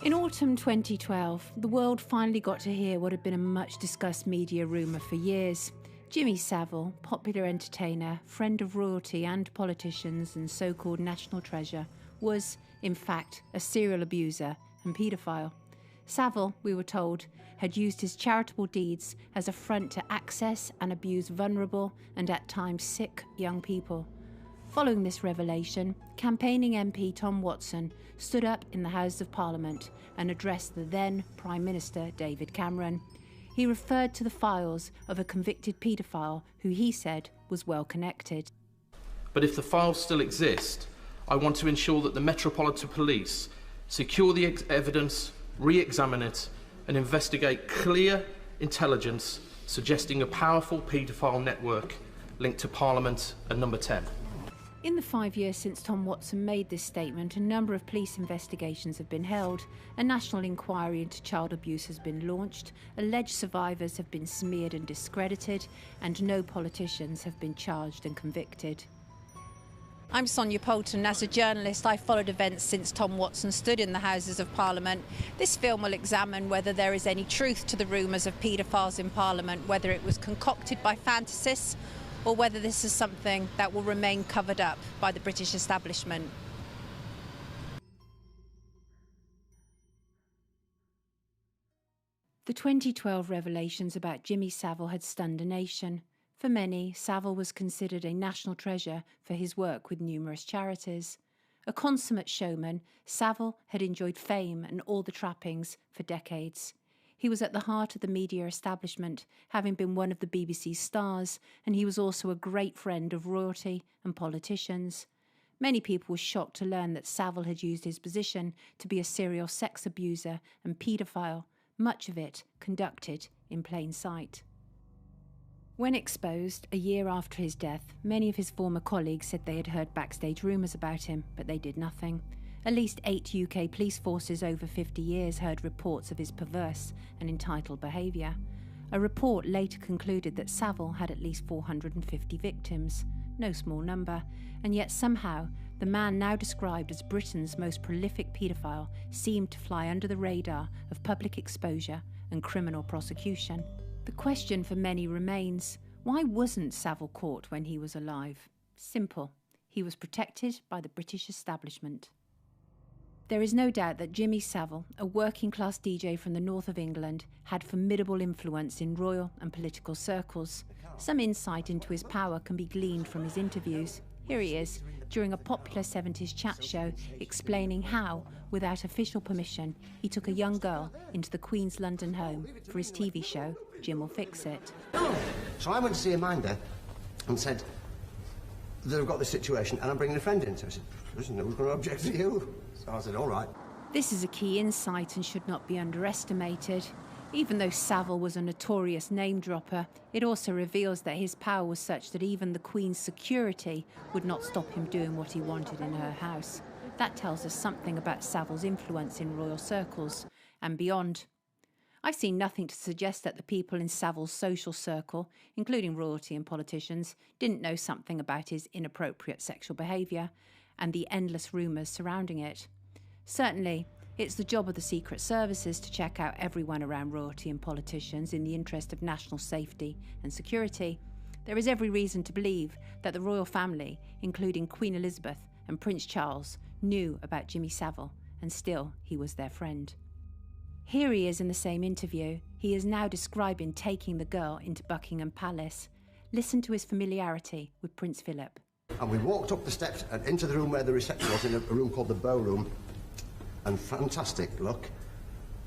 In autumn 2012, the world finally got to hear what had been a much-discussed media rumour for years. Jimmy Savile, popular entertainer, friend of royalty and politicians and so-called national treasure, was, in fact, a serial abuser and paedophile. Savile, we were told, had used his charitable deeds as a front to access and abuse vulnerable and at times sick young people. Following this revelation, campaigning MP Tom Watson stood up in the Houses of Parliament and addressed the then Prime Minister David Cameron. He referred to the files of a convicted paedophile who he said was well connected. But if the files still exist, I want to ensure that the Metropolitan Police secure the evidence, re-examine it and investigate clear intelligence suggesting a powerful paedophile network linked to Parliament and Number 10. In the 5 years since Tom Watson made this statement, a number of police investigations have been held, a national inquiry into child abuse has been launched, alleged survivors have been smeared and discredited, and no politicians have been charged and convicted. I'm Sonia Poulton. As a journalist, I followed events since Tom Watson stood in the Houses of Parliament. This film will examine whether there is any truth to the rumours of paedophiles in Parliament, whether it was concocted by fantasists, or whether this is something that will remain covered up by the British establishment. The 2012 revelations about Jimmy Savile had stunned a nation. For many, Savile was considered a national treasure for his work with numerous charities. A consummate showman, Savile had enjoyed fame and all the trappings for decades. He was at the heart of the media establishment, having been one of the BBC's stars, and he was also a great friend of royalty and politicians. Many people were shocked to learn that Savile had used his position to be a serial sex abuser and paedophile, much of it conducted in plain sight. When exposed, a year after his death, many of his former colleagues said they had heard backstage rumours about him, but they did nothing. At least 8 UK police forces over 50 years heard reports of his perverse and entitled behaviour. A report later concluded that Savile had at least 450 victims, no small number, and yet somehow the man now described as Britain's most prolific paedophile seemed to fly under the radar of public exposure and criminal prosecution. The question for many remains, why wasn't Savile caught when he was alive? Simple. He was protected by the British establishment. There is no doubt that Jimmy Savile, a working-class DJ from the north of England, had formidable influence in royal and political circles. Some insight into his power can be gleaned from his interviews. Here he is, during a popular 70s chat show, explaining how, without official permission, he took a young girl into the Queen's London home for his TV show, Jim Will Fix It. So I went to see a minder and said that I've got this situation and I'm bringing a friend in. So I said, listen, who's going to object to you? So I said, all right. This is a key insight and should not be underestimated. Even though Savile was a notorious name-dropper, it also reveals that his power was such that even the Queen's security would not stop him doing what he wanted in her house. That tells us something about Savile's influence in royal circles and beyond. I've seen nothing to suggest that the people in Savile's social circle, including royalty and politicians, didn't know something about his inappropriate sexual behaviour and the endless rumours surrounding it. Certainly, it's the job of the secret services to check out everyone around royalty and politicians in the interest of national safety and security. There is every reason to believe that the royal family, including Queen Elizabeth and Prince Charles, knew about Jimmy Savile, and still he was their friend. Here he is in the same interview. He is now describing taking the girl into Buckingham Palace. Listen to his familiarity with Prince Philip. And we walked up the steps and into the room where the reception was, in a room called the Bow Room. And fantastic, look.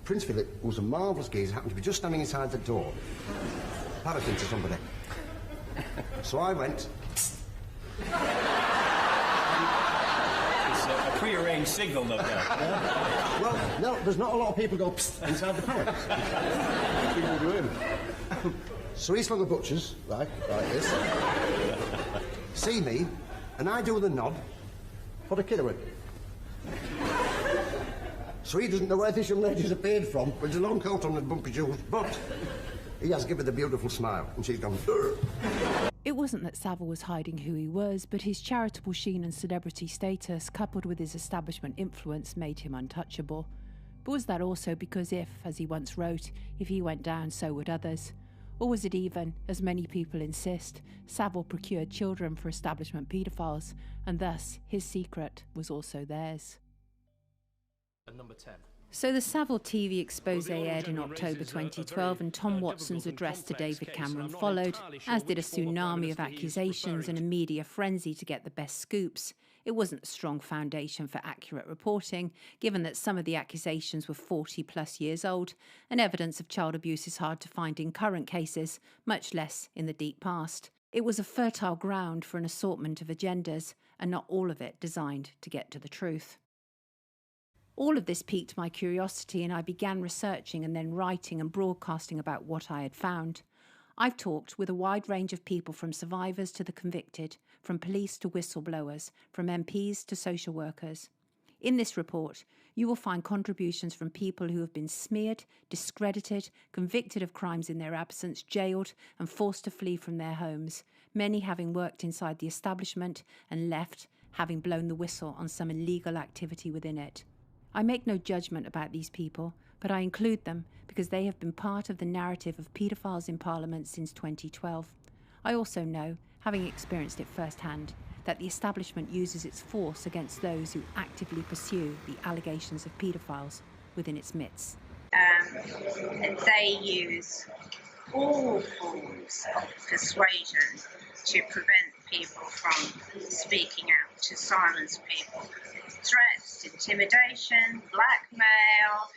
Prince Philip, who was a marvellous geezer, happened to be just standing inside the door, parroting to somebody. So I went. It's a pre-arranged signal, no doubt. Yeah? Well, no, there's not a lot of people go psst inside the parrot. People do him. So he slung a butcher's, like this. See me, and I do the nod, put a kid away. So he doesn't know where this young lady's appeared from, with a long coat on and bumpy shoes, but he has given the beautiful smile, and she's gone... It wasn't that Savile was hiding who he was, but his charitable sheen and celebrity status, coupled with his establishment influence, made him untouchable. But was that also because if, as he once wrote, if he went down, so would others? Or was it even, as many people insist, Savile procured children for establishment paedophiles, and thus his secret was also theirs? And number 10. So the Savile TV expose aired in October 2012, and Tom Watson's address to David Cameron followed, as did a tsunami of accusations and a media frenzy to get the best scoops. It wasn't a strong foundation for accurate reporting, given that some of the accusations were 40-plus years old, and evidence of child abuse is hard to find in current cases, much less in the deep past. It was a fertile ground for an assortment of agendas, and not all of it designed to get to the truth. All of this piqued my curiosity, and I began researching and then writing and broadcasting about what I had found. I've talked with a wide range of people, from survivors to the convicted, from police to whistleblowers, from MPs to social workers. In this report, you will find contributions from people who have been smeared, discredited, convicted of crimes in their absence, jailed and forced to flee from their homes, many having worked inside the establishment and left, having blown the whistle on some illegal activity within it. I make no judgment about these people, but I include them because they have been part of the narrative of paedophiles in Parliament since 2012. I also know, having experienced it firsthand, that the establishment uses its force against those who actively pursue the allegations of paedophiles within its midst. They use all forms of persuasion to prevent people from speaking out, to silence people. Threats, intimidation, blackmail,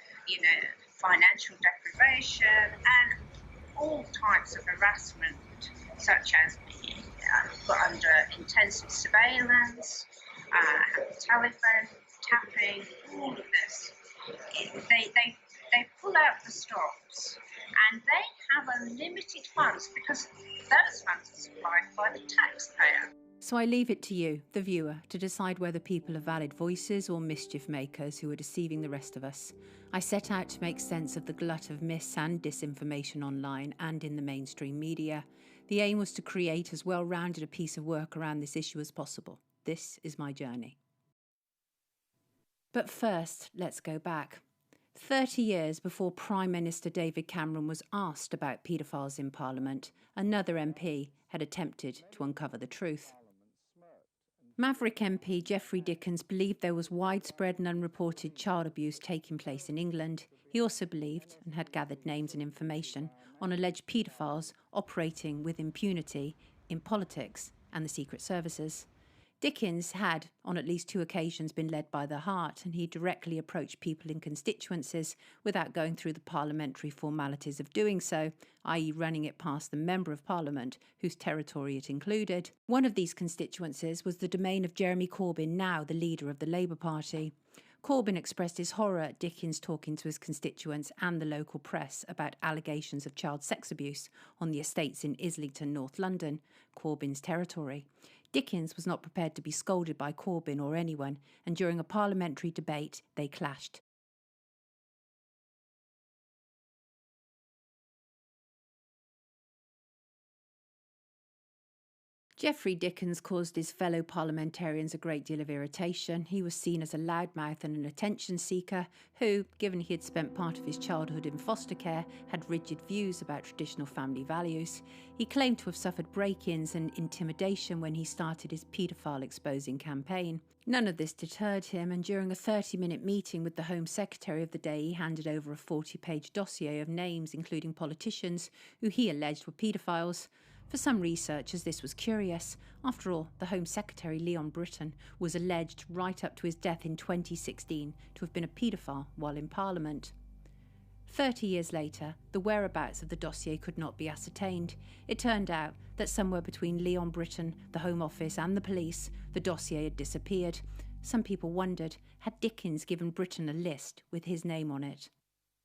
financial deprivation, and all types of harassment, such as being put under intensive surveillance, telephone tapping, all of this. They pull out the stops, and they have unlimited funds because those funds are supplied by the taxpayer. So I leave it to you, the viewer, to decide whether people are valid voices or mischief makers who are deceiving the rest of us. I set out to make sense of the glut of mis and disinformation online and in the mainstream media. The aim was to create as well-rounded a piece of work around this issue as possible. This is my journey. But first, let's go back. 30 years before Prime Minister David Cameron was asked about paedophiles in Parliament, another MP had attempted to uncover the truth. Maverick MP Geoffrey Dickens believed there was widespread and unreported child abuse taking place in England. He also believed, and had gathered names and information, on alleged paedophiles operating with impunity in politics and the secret services. Dickens had, on at least 2 occasions, been led by the heart, and he directly approached people in constituencies without going through the parliamentary formalities of doing so, i.e. running it past the Member of Parliament, whose territory it included. One of these constituencies was the domain of Jeremy Corbyn, now the leader of the Labour Party. Corbyn expressed his horror at Dickens talking to his constituents and the local press about allegations of child sex abuse on the estates in Islington, North London, Corbyn's territory. Dickens was not prepared to be scolded by Corbyn or anyone, and during a parliamentary debate, they clashed. Geoffrey Dickens caused his fellow parliamentarians a great deal of irritation. He was seen as a loudmouth and an attention seeker who, given he had spent part of his childhood in foster care, had rigid views about traditional family values. He claimed to have suffered break-ins and intimidation when he started his paedophile exposing campaign. None of this deterred him, and during a 30-minute meeting with the Home Secretary of the day, he handed over a 40-page dossier of names, including politicians, who he alleged were paedophiles. For some researchers, this was curious. After all, the Home Secretary, Leon Britton, was alleged right up to his death in 2016 to have been a paedophile while in Parliament. 30 years later, the whereabouts of the dossier could not be ascertained. It turned out that somewhere between Leon Britton, the Home Office and the police, the dossier had disappeared. Some people wondered, had Dickens given Britton a list with his name on it?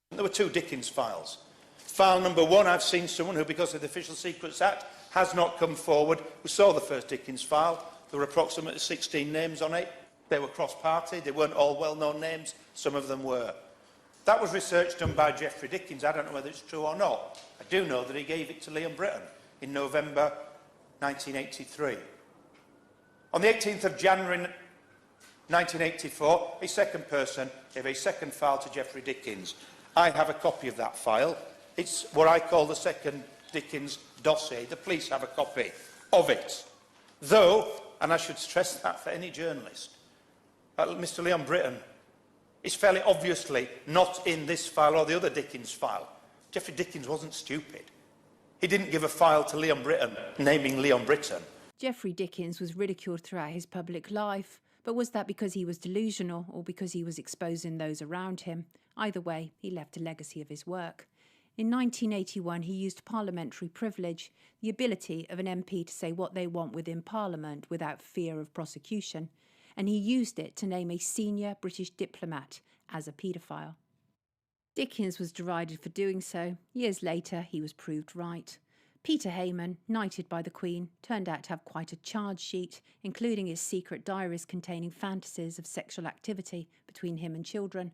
There were 2 Dickens files. File number 1, I've seen someone who, because of the Official Secrets Act, has not come forward, who saw the first Dickens file. There were approximately 16 names on it. They were cross-party. They weren't all well-known names. Some of them were. That was research done by Geoffrey Dickens. I don't know whether it's true or not. I do know that he gave it to Leon Britton in November 1983. On the 18th of January 1984, a second person gave a second file to Geoffrey Dickens. I have a copy of that file. It's what I call the second Dickens dossier. The police have a copy of it. Though, and I should stress that for any journalist, Mr. Leon Britton is fairly obviously not in this file or the other Dickens file. Geoffrey Dickens wasn't stupid. He didn't give a file to Leon Britton naming Leon Britton. Geoffrey Dickens was ridiculed throughout his public life, but was that because he was delusional or because he was exposing those around him? Either way, he left a legacy of his work. In 1981, he used parliamentary privilege, the ability of an MP to say what they want within Parliament without fear of prosecution, and he used it to name a senior British diplomat as a paedophile. Dickens was derided for doing so. Years later, he was proved right. Peter Hayman, knighted by the Queen, turned out to have quite a charge sheet, including his secret diaries containing fantasies of sexual activity between him and children.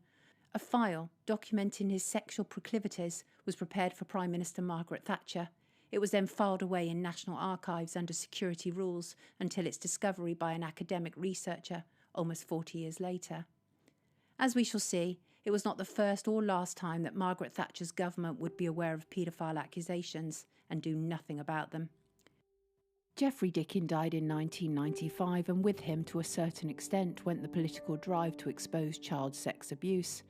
A file documenting his sexual proclivities was prepared for Prime Minister Margaret Thatcher. It was then filed away in National Archives under security rules until its discovery by an academic researcher almost 40 years later. As we shall see, it was not the first or last time that Margaret Thatcher's government would be aware of paedophile accusations and do nothing about them. Geoffrey Dickens died in 1995, and with him, to a certain extent, went the political drive to expose child sex abuse.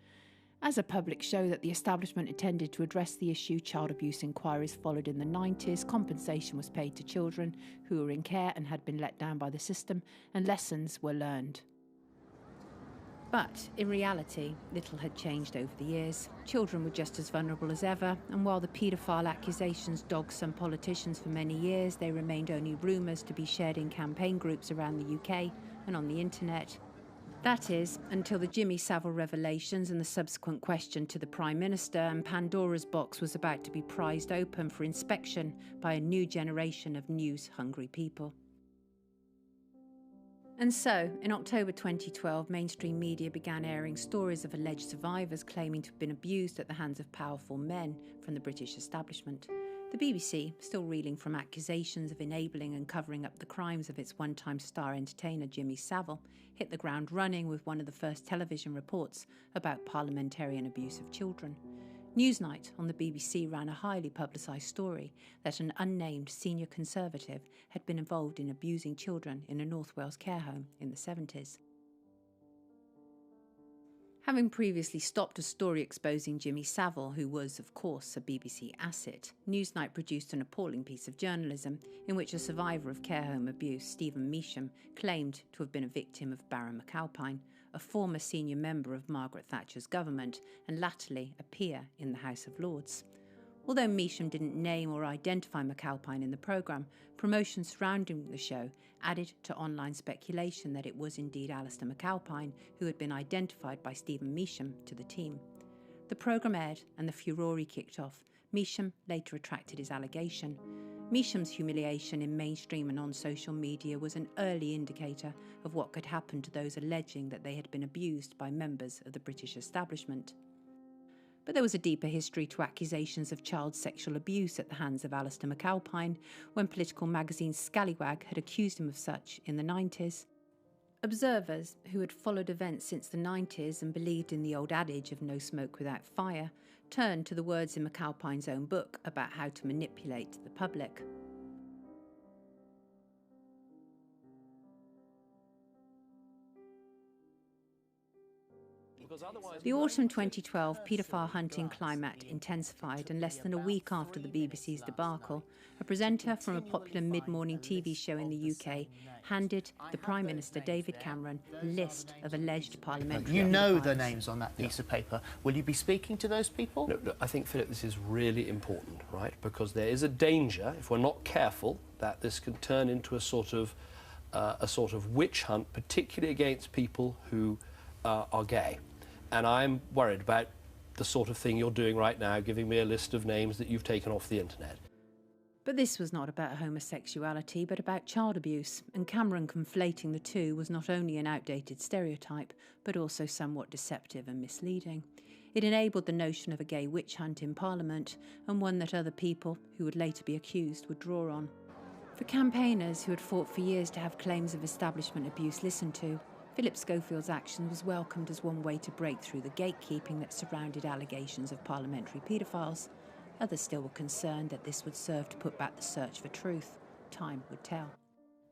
As a public show that the establishment intended to address the issue, child abuse inquiries followed in the 90s, compensation was paid to children who were in care and had been let down by the system, and lessons were learned. But, in reality, little had changed over the years. Children were just as vulnerable as ever, and while the paedophile accusations dogged some politicians for many years, they remained only rumours to be shared in campaign groups around the UK and on the internet. That is, until the Jimmy Savile revelations and the subsequent question to the Prime Minister, and Pandora's box was about to be prized open for inspection by a new generation of news-hungry people. And so, in October 2012, mainstream media began airing stories of alleged survivors claiming to have been abused at the hands of powerful men from the British establishment. The BBC, still reeling from accusations of enabling and covering up the crimes of its one-time star entertainer Jimmy Savile, hit the ground running with one of the first television reports about parliamentarian abuse of children. Newsnight on the BBC ran a highly publicised story that an unnamed senior Conservative had been involved in abusing children in a North Wales care home in the 70s. Having previously stopped a story exposing Jimmy Savile, who was, of course, a BBC asset, Newsnight produced an appalling piece of journalism in which a survivor of care home abuse, Stephen Measham, claimed to have been a victim of Baron McAlpine, a former senior member of Margaret Thatcher's government and latterly a peer in the House of Lords. Although Measham didn't name or identify McAlpine in the programme, promotion surrounding the show added to online speculation that it was indeed Alistair McAlpine who had been identified by Stephen Measham to the team. The programme aired and the furore kicked off. Measham later retracted his allegation. Measham's humiliation in mainstream and on social media was an early indicator of what could happen to those alleging that they had been abused by members of the British establishment. But there was a deeper history to accusations of child sexual abuse at the hands of Alistair McAlpine, when political magazine Scallywag had accused him of such in the 90s. Observers who had followed events since the 90s and believed in the old adage of no smoke without fire turned to the words in McAlpine's own book about how to manipulate the public. The autumn 2012 paedophile hunting climate intensified, and less than a week after the BBC's debacle, a presenter from a popular mid-morning TV show in the UK handed the Prime Minister, David Cameron, a list of alleged parliamentary You know pedophiles. the names on that piece of paper. Will you be speaking to those people? No, I think, Philip, this is really important, right? Because there is a danger, if we're not careful, that this can turn into a sort of witch hunt, particularly against people who are gay. And I'm worried about the sort of thing you're doing right now, giving me a list of names that you've taken off the internet. But this was not about homosexuality, but about child abuse, and Cameron conflating the two was not only an outdated stereotype, but also somewhat deceptive and misleading. It enabled the notion of a gay witch hunt in Parliament, and one that other people, who would later be accused, would draw on. For campaigners who had fought for years to have claims of establishment abuse listened to, Philip Schofield's action was welcomed as one way to break through the gatekeeping that surrounded allegations of parliamentary paedophiles. Others still were concerned that this would serve to put back the search for truth. Time would tell.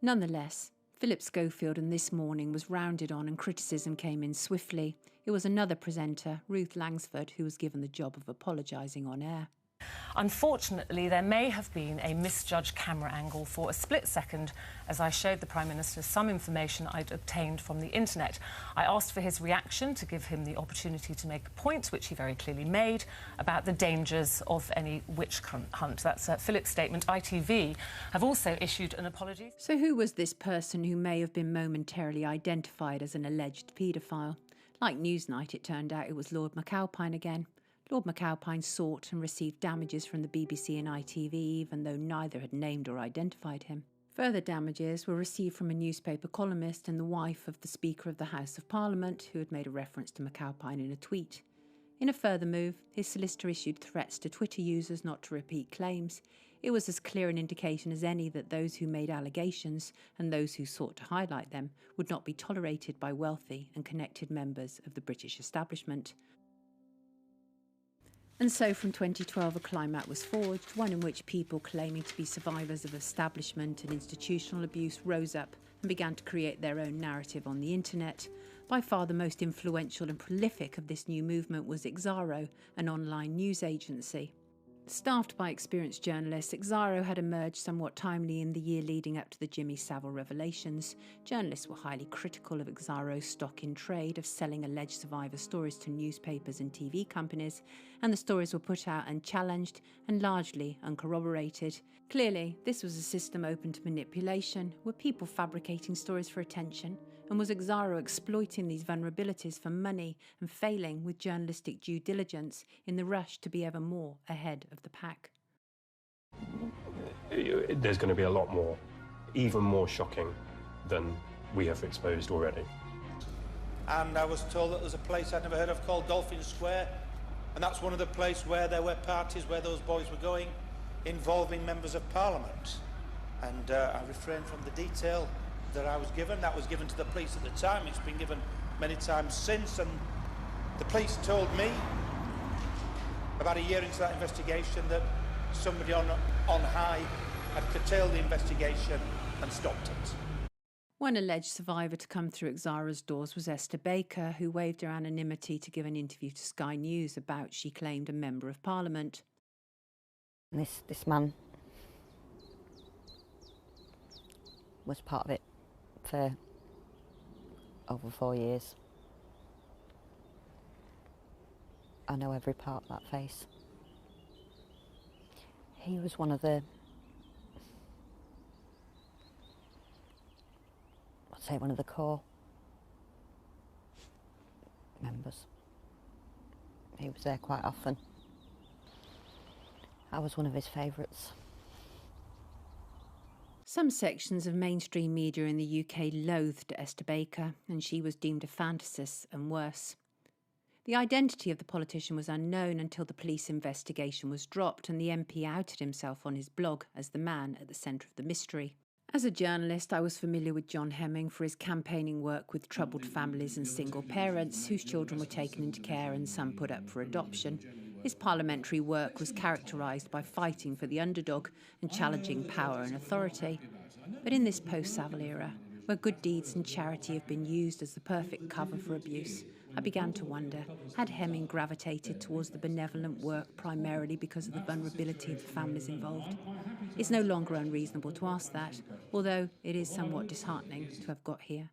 Nonetheless, Philip Schofield and This Morning was rounded on and criticism came in swiftly. It was another presenter, Ruth Langsford, who was given the job of apologising on air. Unfortunately, there may have been a misjudged camera angle for a split second as I showed the Prime Minister some information I'd obtained from the internet. I asked for his reaction to give him the opportunity to make a point, which he very clearly made, about the dangers of any witch hunt. That's Philip's statement. ITV have also issued an apology. So who was this person who may have been momentarily identified as an alleged paedophile? Like Newsnight, it turned out it was Lord McAlpine again. Lord McAlpine sought and received damages from the BBC and ITV, even though neither had named or identified him. Further damages were received from a newspaper columnist and the wife of the Speaker of the House of Parliament, who had made a reference to McAlpine in a tweet. In a further move, his solicitor issued threats to Twitter users not to repeat claims. It was as clear an indication as any that those who made allegations and those who sought to highlight them would not be tolerated by wealthy and connected members of the British establishment. And so from 2012 a climate was forged, one in which people claiming to be survivors of establishment and institutional abuse rose up and began to create their own narrative on the internet. By far the most influential and prolific of this new movement was Xaro, an online news agency. Staffed by experienced journalists, Xaro had emerged somewhat timely in the year leading up to the Jimmy Savile revelations. Journalists were highly critical of Xaro's stock in trade of selling alleged survivor stories to newspapers and TV companies, and the stories were put out unchallenged and largely uncorroborated. Clearly, this was a system open to manipulation. Were people fabricating stories for attention? And was Xaro exploiting these vulnerabilities for money and failing with journalistic due diligence in the rush to be ever more ahead of the pack? There's going to be a lot more, even more shocking than we have exposed already. And I was told that there's a place I'd never heard of called Dolphin Square, and that's one of the places where there were parties where those boys were going, involving members of Parliament. And I refrained from the detail that I was given. That was given to the police at the time. It's been given many times since, and the police told me about a year into that investigation that somebody on high had curtailed the investigation and stopped it. One alleged survivor to come through Xara's doors was Esther Baker, who waived her anonymity to give an interview to Sky News about, she claimed, a member of Parliament. This man was part of it for over 4 years. I know every part of that face. He was one of the, I'd say one of the core members. He was there quite often. I was one of his favourites. Some sections of mainstream media in the UK loathed Esther Baker, and she was deemed a fantasist and worse. The identity of the politician was unknown until the police investigation was dropped and the MP outed himself on his blog as the man at the centre of the mystery. As a journalist, I was familiar with John Hemming for his campaigning work with troubled families and single parents whose children were taken into care and some put up for adoption. His parliamentary work was characterised by fighting for the underdog and challenging power and authority. But in this post-Savile era, where good deeds and charity have been used as the perfect cover for abuse, I began to wonder, had Hemming gravitated towards the benevolent work primarily because of the vulnerability of the families involved? It's no longer unreasonable to ask that, although it is somewhat disheartening to have got here.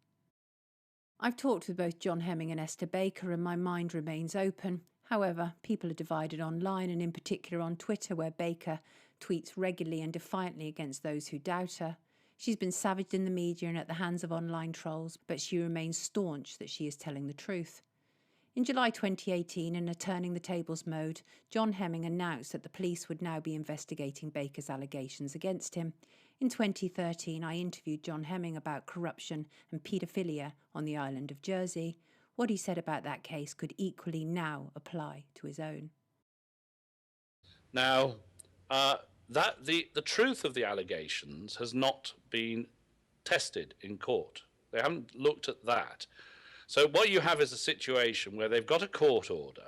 I've talked with both John Hemming and Esther Baker, and my mind remains open. However, people are divided online, and in particular on Twitter, where Baker tweets regularly and defiantly against those who doubt her. She's been savaged in the media and at the hands of online trolls, but she remains staunch that she is telling the truth. In July 2018, in a turning the tables mode, John Hemming announced that the police would now be investigating Baker's allegations against him. In 2013, I interviewed John Hemming about corruption and paedophilia on the island of Jersey. What he said about that case could equally now apply to his own. Now, the truth of the allegations has not been tested in court. They haven't looked at that. So what you have is a situation where they've got a court order,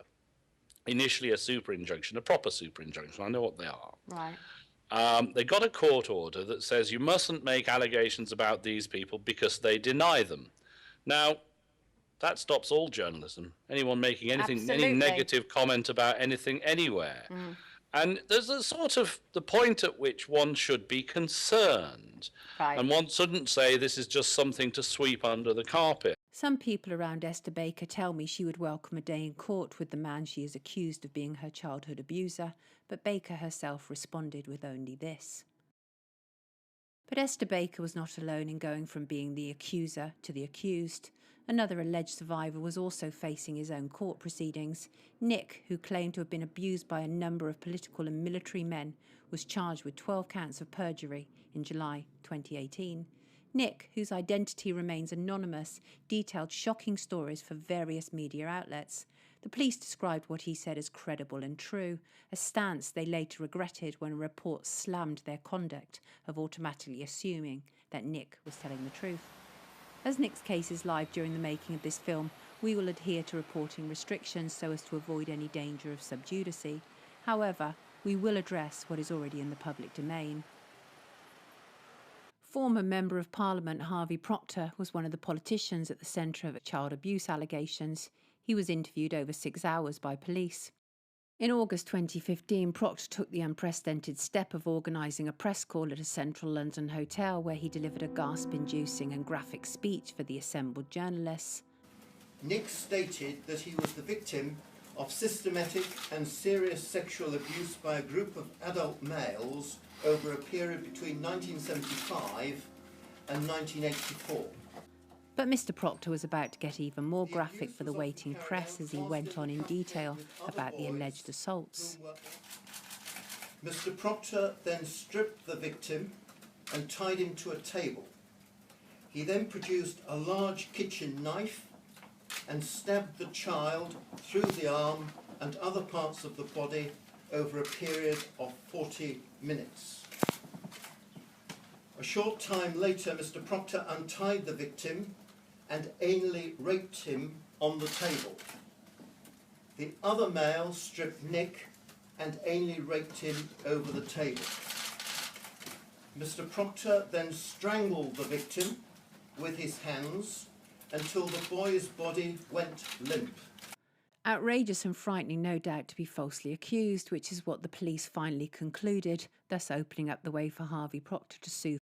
initially a super injunction, a proper super injunction. I know what they are. Right. They got a court order that says you mustn't make allegations about these people because they deny them. Now, that stops all journalism. Anyone making anything, any negative comment about anything anywhere. And there's a sort of the point at which one should be concerned. Right. And one shouldn't say this is just something to sweep under the carpet. Some people around Esther Baker tell me she would welcome a day in court with the man she is accused of being her childhood abuser, but Baker herself responded with only this. But Esther Baker was not alone in going from being the accuser to the accused. Another alleged survivor was also facing his own court proceedings. Nick, who claimed to have been abused by a number of political and military men, was charged with 12 counts of perjury in July 2018. Nick, whose identity remains anonymous, detailed shocking stories for various media outlets. The police described what he said as credible and true, a stance they later regretted when a report slammed their conduct of automatically assuming that Nick was telling the truth. As Nick's case is live during the making of this film, we will adhere to reporting restrictions so as to avoid any danger of subjudice. However, we will address what is already in the public domain. Former Member of Parliament Harvey Proctor was one of the politicians at the centre of child abuse allegations. He was interviewed over 6 hours by police. In August 2015, Proctor took the unprecedented step of organising a press call at a central London hotel where he delivered a gasp-inducing and graphic speech for the assembled journalists. Nick stated that he was the victim of systematic and serious sexual abuse by a group of adult males over a period between 1975 and 1984. But Mr. Proctor was about to get even more graphic for the waiting press as he went on in detail about the alleged assaults. Mr. Proctor then stripped the victim and tied him to a table. He then produced a large kitchen knife and stabbed the child through the arm and other parts of the body over a period of 40 minutes. A short time later, Mr. Proctor untied the victim and anally raped him on the table. The other male stripped Nick and anally raped him over the table. Mr. Proctor then strangled the victim with his hands until the boy's body went limp. Outrageous and frightening, no doubt, to be falsely accused, which is what the police finally concluded, thus opening up the way for Harvey Proctor to sue.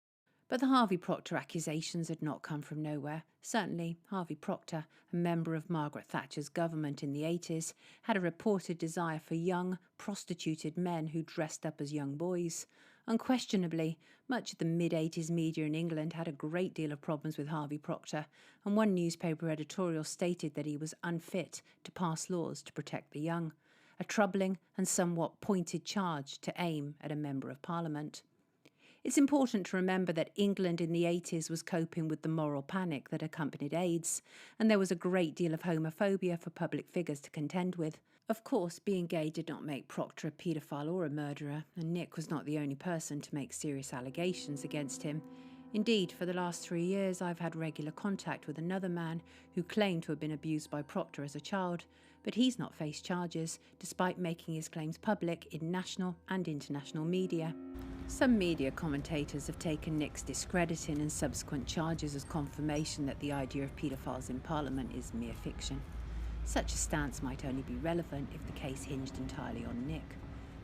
But the Harvey Proctor accusations had not come from nowhere. Certainly, Harvey Proctor, a member of Margaret Thatcher's government in the 80s, had a reported desire for young, prostituted men who dressed up as young boys. Unquestionably, much of the mid-80s media in England had a great deal of problems with Harvey Proctor, and one newspaper editorial stated that he was unfit to pass laws to protect the young, a troubling and somewhat pointed charge to aim at a Member of Parliament. It's important to remember that England in the 80s was coping with the moral panic that accompanied AIDS, and there was a great deal of homophobia for public figures to contend with. Of course, being gay did not make Proctor a paedophile or a murderer, and Nick was not the only person to make serious allegations against him. Indeed, for the last 3 years, I've had regular contact with another man who claimed to have been abused by Proctor as a child, but he's not faced charges, despite making his claims public in national and international media. Some media commentators have taken Nick's discrediting and subsequent charges as confirmation that the idea of paedophiles in Parliament is mere fiction. Such a stance might only be relevant if the case hinged entirely on Nick.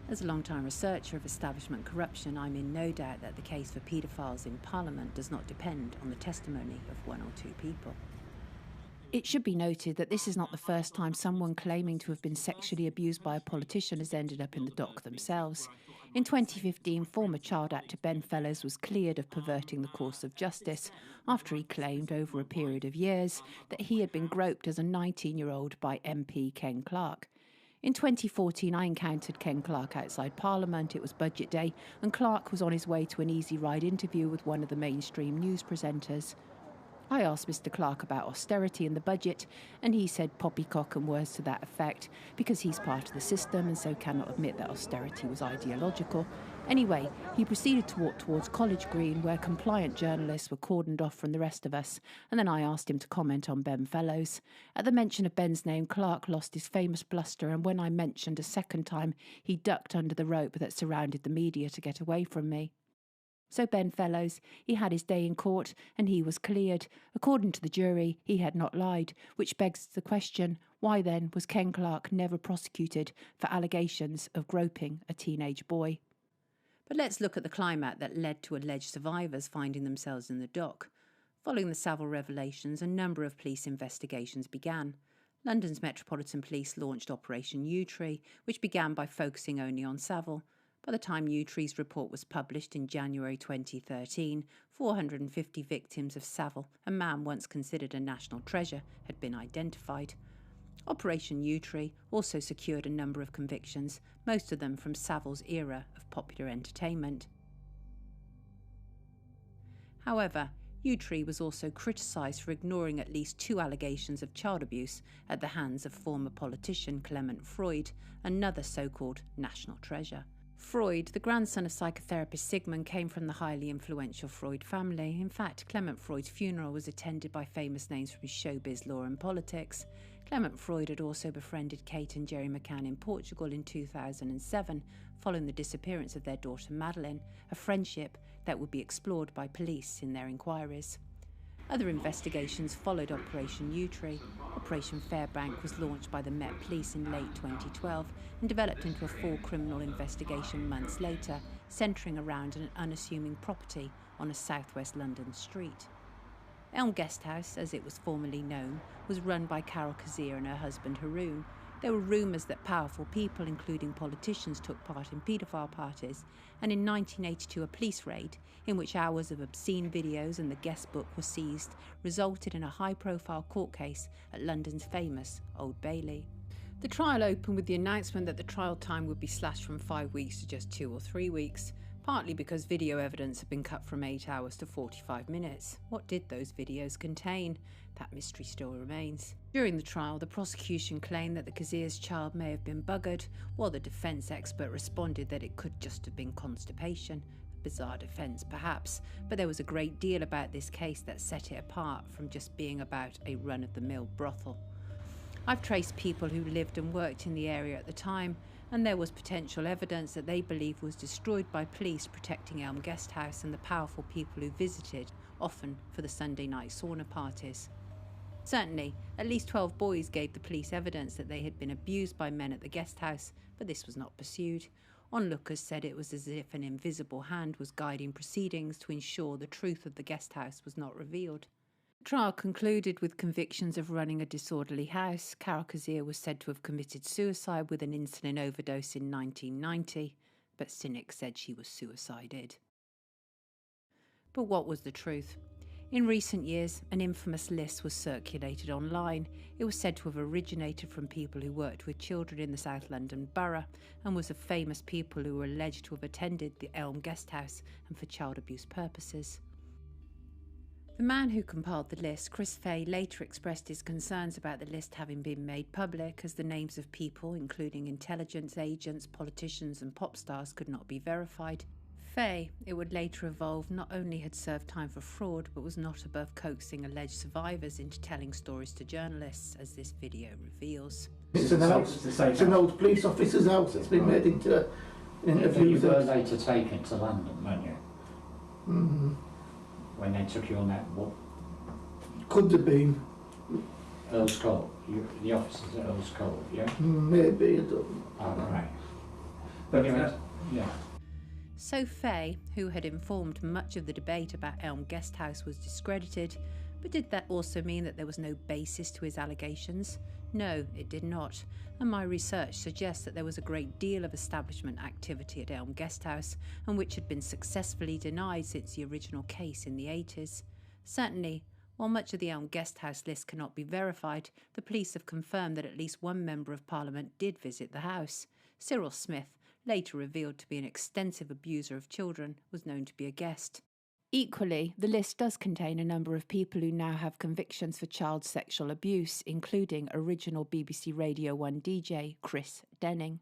As a long-time researcher of establishment corruption, I'm in no doubt that the case for paedophiles in Parliament does not depend on the testimony of 1 or 2 people. It should be noted that this is not the first time someone claiming to have been sexually abused by a politician has ended up in the dock themselves. In 2015, former child actor Ben Fellows was cleared of perverting the course of justice after he claimed over a period of years that he had been groped as a 19-year-old by MP Ken Clarke. In 2014, I encountered Ken Clarke outside Parliament. It was budget day, and Clarke was on his way to an easy ride interview with one of the mainstream news presenters. I asked Mr. Clarke about austerity in the budget, and he said poppycock and words to that effect, because he's part of the system and so cannot admit that austerity was ideological, Anyway, he proceeded to walk towards College Green, where compliant journalists were cordoned off from the rest of us, and then I asked him to comment on Ben Fellows. At the mention of Ben's name, Clark lost his famous bluster, and when I mentioned a second time, he ducked under the rope that surrounded the media to get away from me. So Ben Fellows, he had his day in court, and he was cleared. According to the jury, he had not lied, which begs the question, why then was Ken Clark never prosecuted for allegations of groping a teenage boy? But let's look at the climate that led to alleged survivors finding themselves in the dock. Following the Savile revelations, a number of police investigations began. London's Metropolitan Police launched Operation Yewtree, which began by focusing only on Savile. By the time Yewtree's report was published in January 2013, 450 victims of Savile, a man once considered a national treasure, had been identified. Operation Yewtree also secured a number of convictions, most of them from Savile's era of popular entertainment. However, Yewtree was also criticised for ignoring at least 2 allegations of child abuse at the hands of former politician Clement Freud, another so-called national treasure. Freud, the grandson of psychotherapist Sigmund, came from the highly influential Freud family. In fact, Clement Freud's funeral was attended by famous names from showbiz, law and politics. Clement Freud had also befriended Kate and Jerry McCann in Portugal in 2007, following the disappearance of their daughter Madeleine, a friendship that would be explored by police in their inquiries. Other investigations followed Operation Yewtree. Operation Fairbank was launched by the Met Police in late 2012 and developed into a full criminal investigation months later, centring around an unassuming property on a southwest London street. Elm Guest House, as it was formerly known, was run by Carol Kazir and her husband Haroon. There were rumours that powerful people, including politicians, took part in paedophile parties, and in 1982 a police raid, in which hours of obscene videos and the guest book were seized, resulted in a high-profile court case at London's famous Old Bailey. The trial opened with the announcement that the trial time would be slashed from 5 weeks to just 2 or 3 weeks, partly because video evidence had been cut from 8 hours to 45 minutes. What did those videos contain? That mystery still remains. During the trial, the prosecution claimed that the Kazir's child may have been buggered, while the defence expert responded that it could just have been constipation. A bizarre defence, perhaps, but there was a great deal about this case that set it apart from just being about a run-of-the-mill brothel. I've traced people who lived and worked in the area at the time, and there was potential evidence that they believe was destroyed by police protecting Elm Guest House and the powerful people who visited, often for the Sunday night sauna parties. Certainly, at least 12 boys gave the police evidence that they had been abused by men at the guest house, but this was not pursued. Onlookers said it was as if an invisible hand was guiding proceedings to ensure the truth of the guest house was not revealed. The trial concluded with convictions of running a disorderly house. Carol Kazir was said to have committed suicide with an insulin overdose in 1990, but cynics said she was suicided. But what was the truth? In recent years, an infamous list was circulated online. It was said to have originated from people who worked with children in the South London borough and was of famous people who were alleged to have attended the Elm Guest House and for child abuse purposes. The man who compiled the list, Chris Fay, later expressed his concerns about the list having been made public, as the names of people, including intelligence agents, politicians and pop stars, could not be verified. Fay, it would later evolve, not only had served time for fraud, but was not above coaxing alleged survivors into telling stories to journalists, as this video reveals. It's an house. It's an old police officer's house. It's been made into an interview. You were later taken to London, weren't you? Mm-hmm. When they took you on that walk? Could have been. Earl's Court. The officers at Earl's Court, yeah? Maybe, I don't know. Oh, right. But yeah. So Fay, who had informed much of the debate about Elm Guest House, was discredited, but did that also mean that there was no basis to his allegations? No, it did not, and my research suggests that there was a great deal of establishment activity at Elm Guest House, and which had been successfully denied since the original case in the 80s. Certainly, while much of the Elm Guest House list cannot be verified, the police have confirmed that at least one Member of Parliament did visit the house. Cyril Smith, later revealed to be an extensive abuser of children, was known to be a guest. Equally, the list does contain a number of people who now have convictions for child sexual abuse, including original BBC Radio 1 DJ Chris Denning.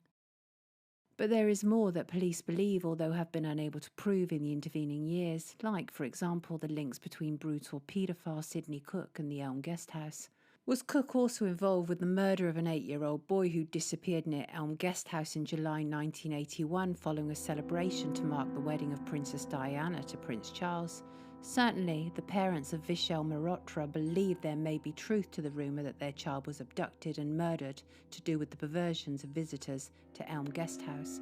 But there is more that police believe, although have been unable to prove in the intervening years, like, for example, the links between brutal paedophile Sidney Cook and the Elm Guest House. Was Cook also involved with the murder of an 8-year-old boy who disappeared near Elm Guest House in July 1981 following a celebration to mark the wedding of Princess Diana to Prince Charles? Certainly, the parents of Vishal Mehrotra believe there may be truth to the rumour that their child was abducted and murdered to do with the perversions of visitors to Elm Guest House.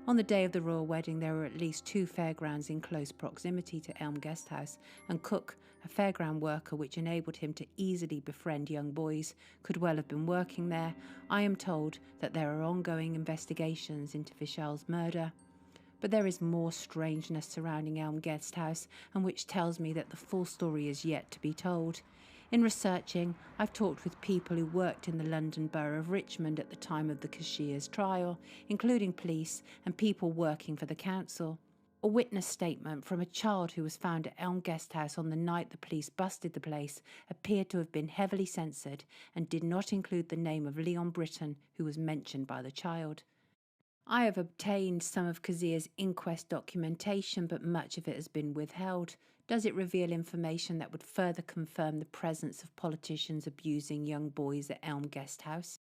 On the day of the royal wedding, there were at least 2 fairgrounds in close proximity to Elm Guest House, and Cook, a fairground worker which enabled him to easily befriend young boys, could well have been working there. I am told that there are ongoing investigations into Vishal's murder. But there is more strangeness surrounding Elm Guest House, and which tells me that the full story is yet to be told. In researching, I've talked with people who worked in the London Borough of Richmond at the time of the Cashiers trial, including police and people working for the council. A witness statement from a child who was found at Elm Guest House on the night the police busted the place appeared to have been heavily censored and did not include the name of Leon Britton, who was mentioned by the child. I have obtained some of Kazir's inquest documentation, but much of it has been withheld. Does it reveal information that would further confirm the presence of politicians abusing young boys at Elm Guest House?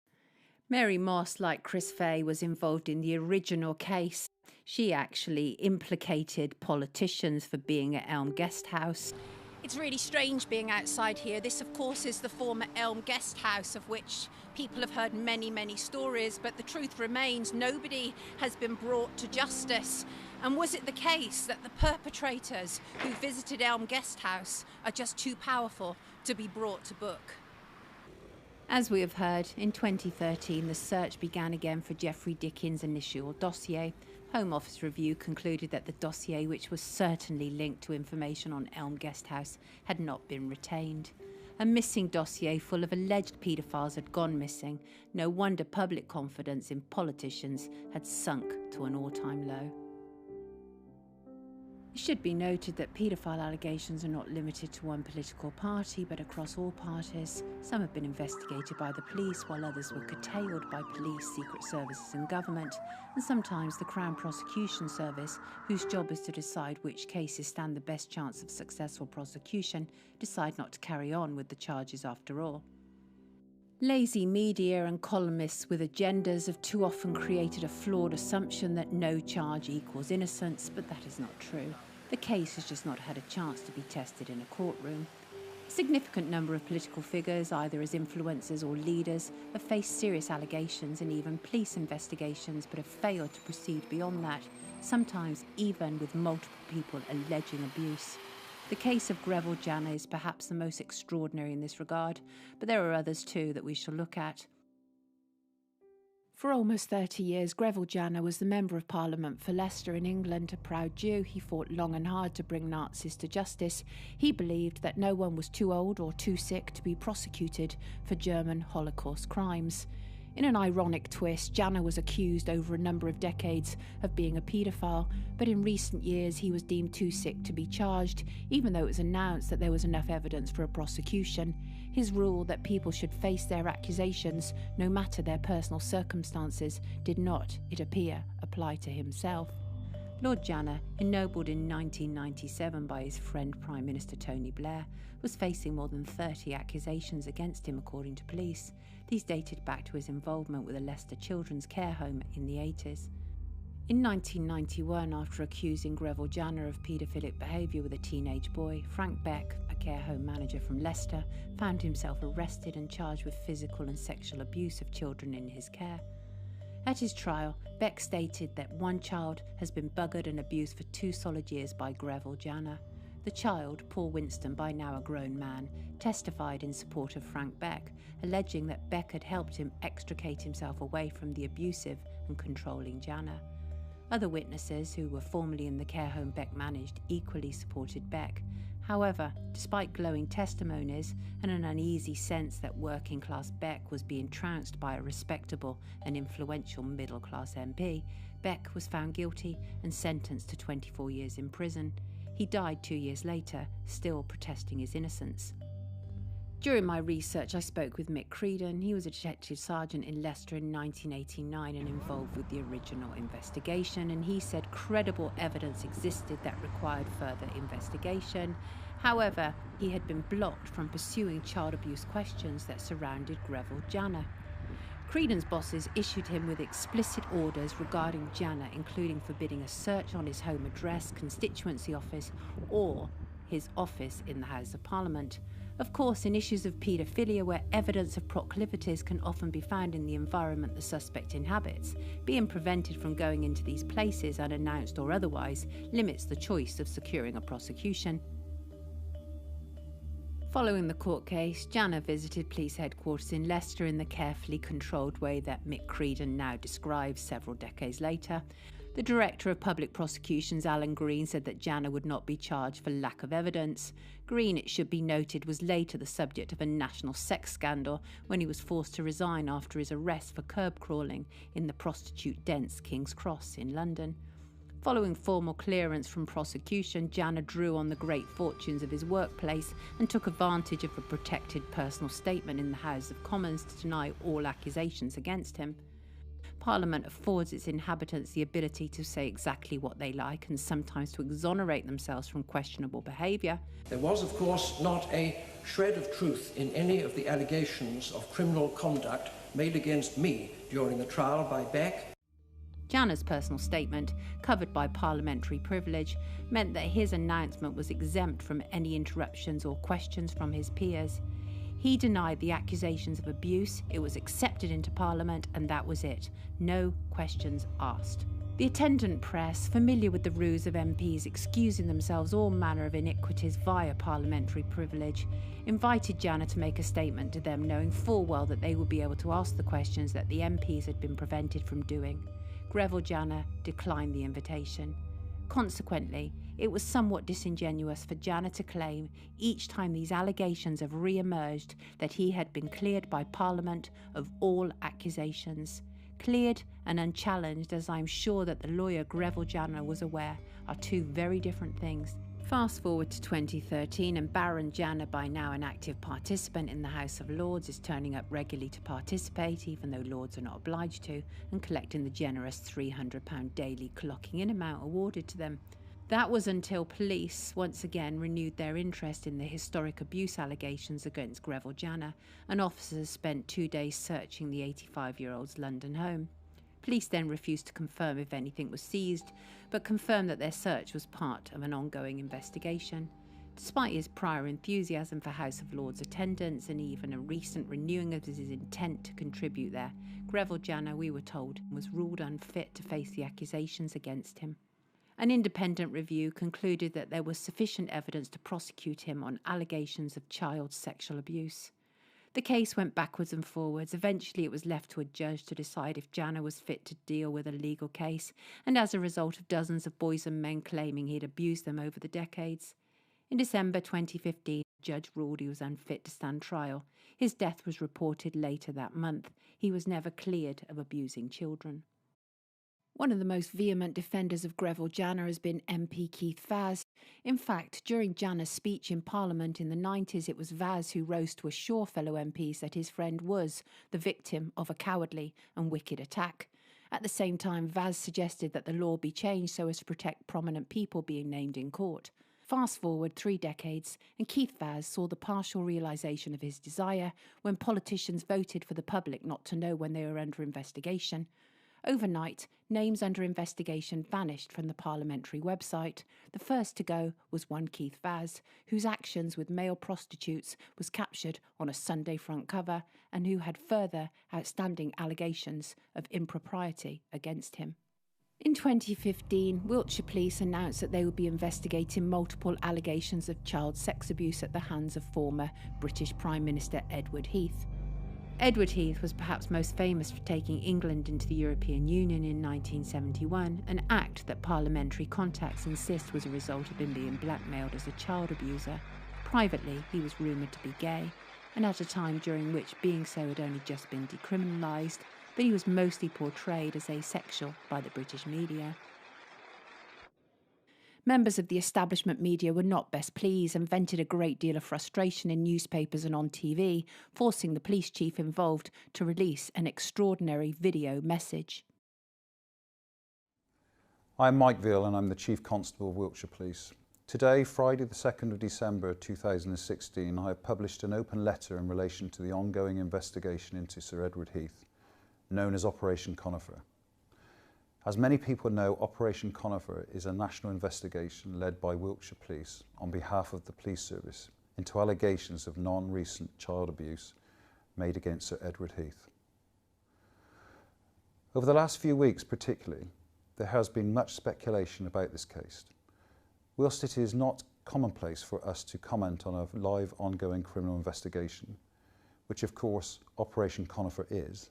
Mary Moss, like Chris Fay, was involved in the original case. She actually implicated politicians for being at Elm Guest House. It's really strange being outside here. This, of course, is the former Elm Guest House, of which people have heard many, many stories, but the truth remains, nobody has been brought to justice. And was it the case that the perpetrators who visited Elm Guest House are just too powerful to be brought to book? As we have heard, in 2013 the search began again for Geoffrey Dickens' initial dossier. Home Office review concluded that the dossier, which was certainly linked to information on Elm Guest House, had not been retained. A missing dossier full of alleged paedophiles had gone missing. No wonder public confidence in politicians had sunk to an all-time low. It should be noted that paedophile allegations are not limited to one political party, but across all parties. Some have been investigated by the police, while others were curtailed by police, secret services and government, and sometimes the Crown Prosecution Service, whose job is to decide which cases stand the best chance of successful prosecution, decide not to carry on with the charges after all. Lazy media and columnists with agendas have too often created a flawed assumption that no charge equals innocence, but that is not true. The case has just not had a chance to be tested in a courtroom. A significant number of political figures, either as influencers or leaders, have faced serious allegations and even police investigations, but have failed to proceed beyond that, sometimes even with multiple people alleging abuse. The case of Greville Janner is perhaps the most extraordinary in this regard, but there are others too that we shall look at. For almost 30 years, Greville Janner was the Member of Parliament for Leicester in England, a proud Jew. He fought long and hard to bring Nazis to justice. He believed that no one was too old or too sick to be prosecuted for German Holocaust crimes. In an ironic twist, Janner was accused over a number of decades of being a paedophile, but in recent years he was deemed too sick to be charged, even though it was announced that there was enough evidence for a prosecution. His rule that people should face their accusations, no matter their personal circumstances, did not, it appear, apply to himself. Lord Janner, ennobled in 1997 by his friend Prime Minister Tony Blair, was facing more than 30 accusations against him according to police. These dated back to his involvement with a Leicester children's care home in the 80s. In 1991, after accusing Greville Janner of paedophilic behaviour with a teenage boy, Frank Beck, a care home manager from Leicester, found himself arrested and charged with physical and sexual abuse of children in his care. At his trial, Beck stated that one child has been buggered and abused for 2 solid years by Greville Janner. The child, Paul Winston, by now a grown man, testified in support of Frank Beck, alleging that Beck had helped him extricate himself away from the abusive and controlling Janner. Other witnesses, who were formerly in the care home Beck managed, equally supported Beck. However, despite glowing testimonies and an uneasy sense that working-class Beck was being trounced by a respectable and influential middle-class MP, Beck was found guilty and sentenced to 24 years in prison. He died 2 years later, still protesting his innocence. During my research, I spoke with Mick Creedon. He was a detective sergeant in Leicester in 1989 and involved with the original investigation, and he said credible evidence existed that required further investigation. However, he had been blocked from pursuing child abuse questions that surrounded Greville Janner. Creedon's bosses issued him with explicit orders regarding Janner, including forbidding a search on his home address, constituency office, or his office in the House of Parliament. Of course, in issues of paedophilia, where evidence of proclivities can often be found in the environment the suspect inhabits, being prevented from going into these places, unannounced or otherwise, limits the choice of securing a prosecution. Following the court case, Janner visited police headquarters in Leicester in the carefully controlled way that Mick Creedon now describes several decades later. The Director of Public Prosecutions, Alan Green, said that Janner would not be charged for lack of evidence. Green, it should be noted, was later the subject of a national sex scandal when he was forced to resign after his arrest for curb crawling in the prostitute-dense King's Cross in London. Following formal clearance from prosecution, Janner drew on the great fortunes of his workplace and took advantage of a protected personal statement in the House of Commons to deny all accusations against him. Parliament affords its inhabitants the ability to say exactly what they like and sometimes to exonerate themselves from questionable behaviour. There was, of course, not a shred of truth in any of the allegations of criminal conduct made against me during the trial by Beck. Janner's personal statement, covered by parliamentary privilege, meant that his announcement was exempt from any interruptions or questions from his peers. He denied the accusations of abuse, it was accepted into Parliament, and that was it. No questions asked. The attendant press, familiar with the ruse of MPs excusing themselves all manner of iniquities via parliamentary privilege, invited Janner to make a statement to them, knowing full well that they would be able to ask the questions that the MPs had been prevented from doing. Greville Janner declined the invitation. Consequently, it was somewhat disingenuous for Janner to claim, each time these allegations have re-emerged, that he had been cleared by Parliament of all accusations. Cleared and unchallenged, as I'm sure that the lawyer Greville Janner was aware, are two very different things. Fast forward to 2013 and Baron Janner, by now an active participant in the House of Lords, is turning up regularly to participate, even though Lords are not obliged to, and collecting the generous £300 daily clocking in amount awarded to them. That was until police once again renewed their interest in the historic abuse allegations against Greville Janner, and officers spent 2 days searching the 85-year-old's London home. Police then refused to confirm if anything was seized, but confirmed that their search was part of an ongoing investigation. Despite his prior enthusiasm for House of Lords attendance and even a recent renewing of his intent to contribute there, Greville Janner, we were told, was ruled unfit to face the accusations against him. An independent review concluded that there was sufficient evidence to prosecute him on allegations of child sexual abuse. The case went backwards and forwards. Eventually it was left to a judge to decide if Janner was fit to deal with a legal case, and as a result of dozens of boys and men claiming he'd abused them over the decades. In December 2015, the judge ruled he was unfit to stand trial. His death was reported later that month. He was never cleared of abusing children. One of the most vehement defenders of Greville Janner has been MP Keith Vaz. In fact, during Janner's speech in Parliament in the 90s, it was Vaz who rose to assure fellow MPs that his friend was the victim of a cowardly and wicked attack. At the same time, Vaz suggested that the law be changed so as to protect prominent people being named in court. Fast forward 3 decades, and Keith Vaz saw the partial realisation of his desire when politicians voted for the public not to know when they were under investigation. Overnight, names under investigation vanished from the parliamentary website. The first to go was one Keith Vaz, whose actions with male prostitutes was captured on a Sunday front cover and who had further outstanding allegations of impropriety against him. In 2015, Wiltshire Police announced that they would be investigating multiple allegations of child sex abuse at the hands of former British Prime Minister Edward Heath. Edward Heath was perhaps most famous for taking England into the European Union in 1971, an act that parliamentary contacts insist was a result of him being blackmailed as a child abuser. Privately, he was rumoured to be gay, and at a time during which being so had only just been decriminalised, but he was mostly portrayed as asexual by the British media. Members of the establishment media were not best pleased and vented a great deal of frustration in newspapers and on TV, forcing the police chief involved to release an extraordinary video message. I'm Mike Veal and I'm the Chief Constable of Wiltshire Police. Today, Friday the 2nd of December 2016, I have published an open letter in relation to the ongoing investigation into Sir Edward Heath, known as Operation Conifer. As many people know, Operation Conifer is a national investigation led by Wiltshire Police on behalf of the police service into allegations of non-recent child abuse made against Sir Edward Heath. Over the last few weeks particularly, there has been much speculation about this case. Whilst it is not commonplace for us to comment on a live ongoing criminal investigation, which of course Operation Conifer is,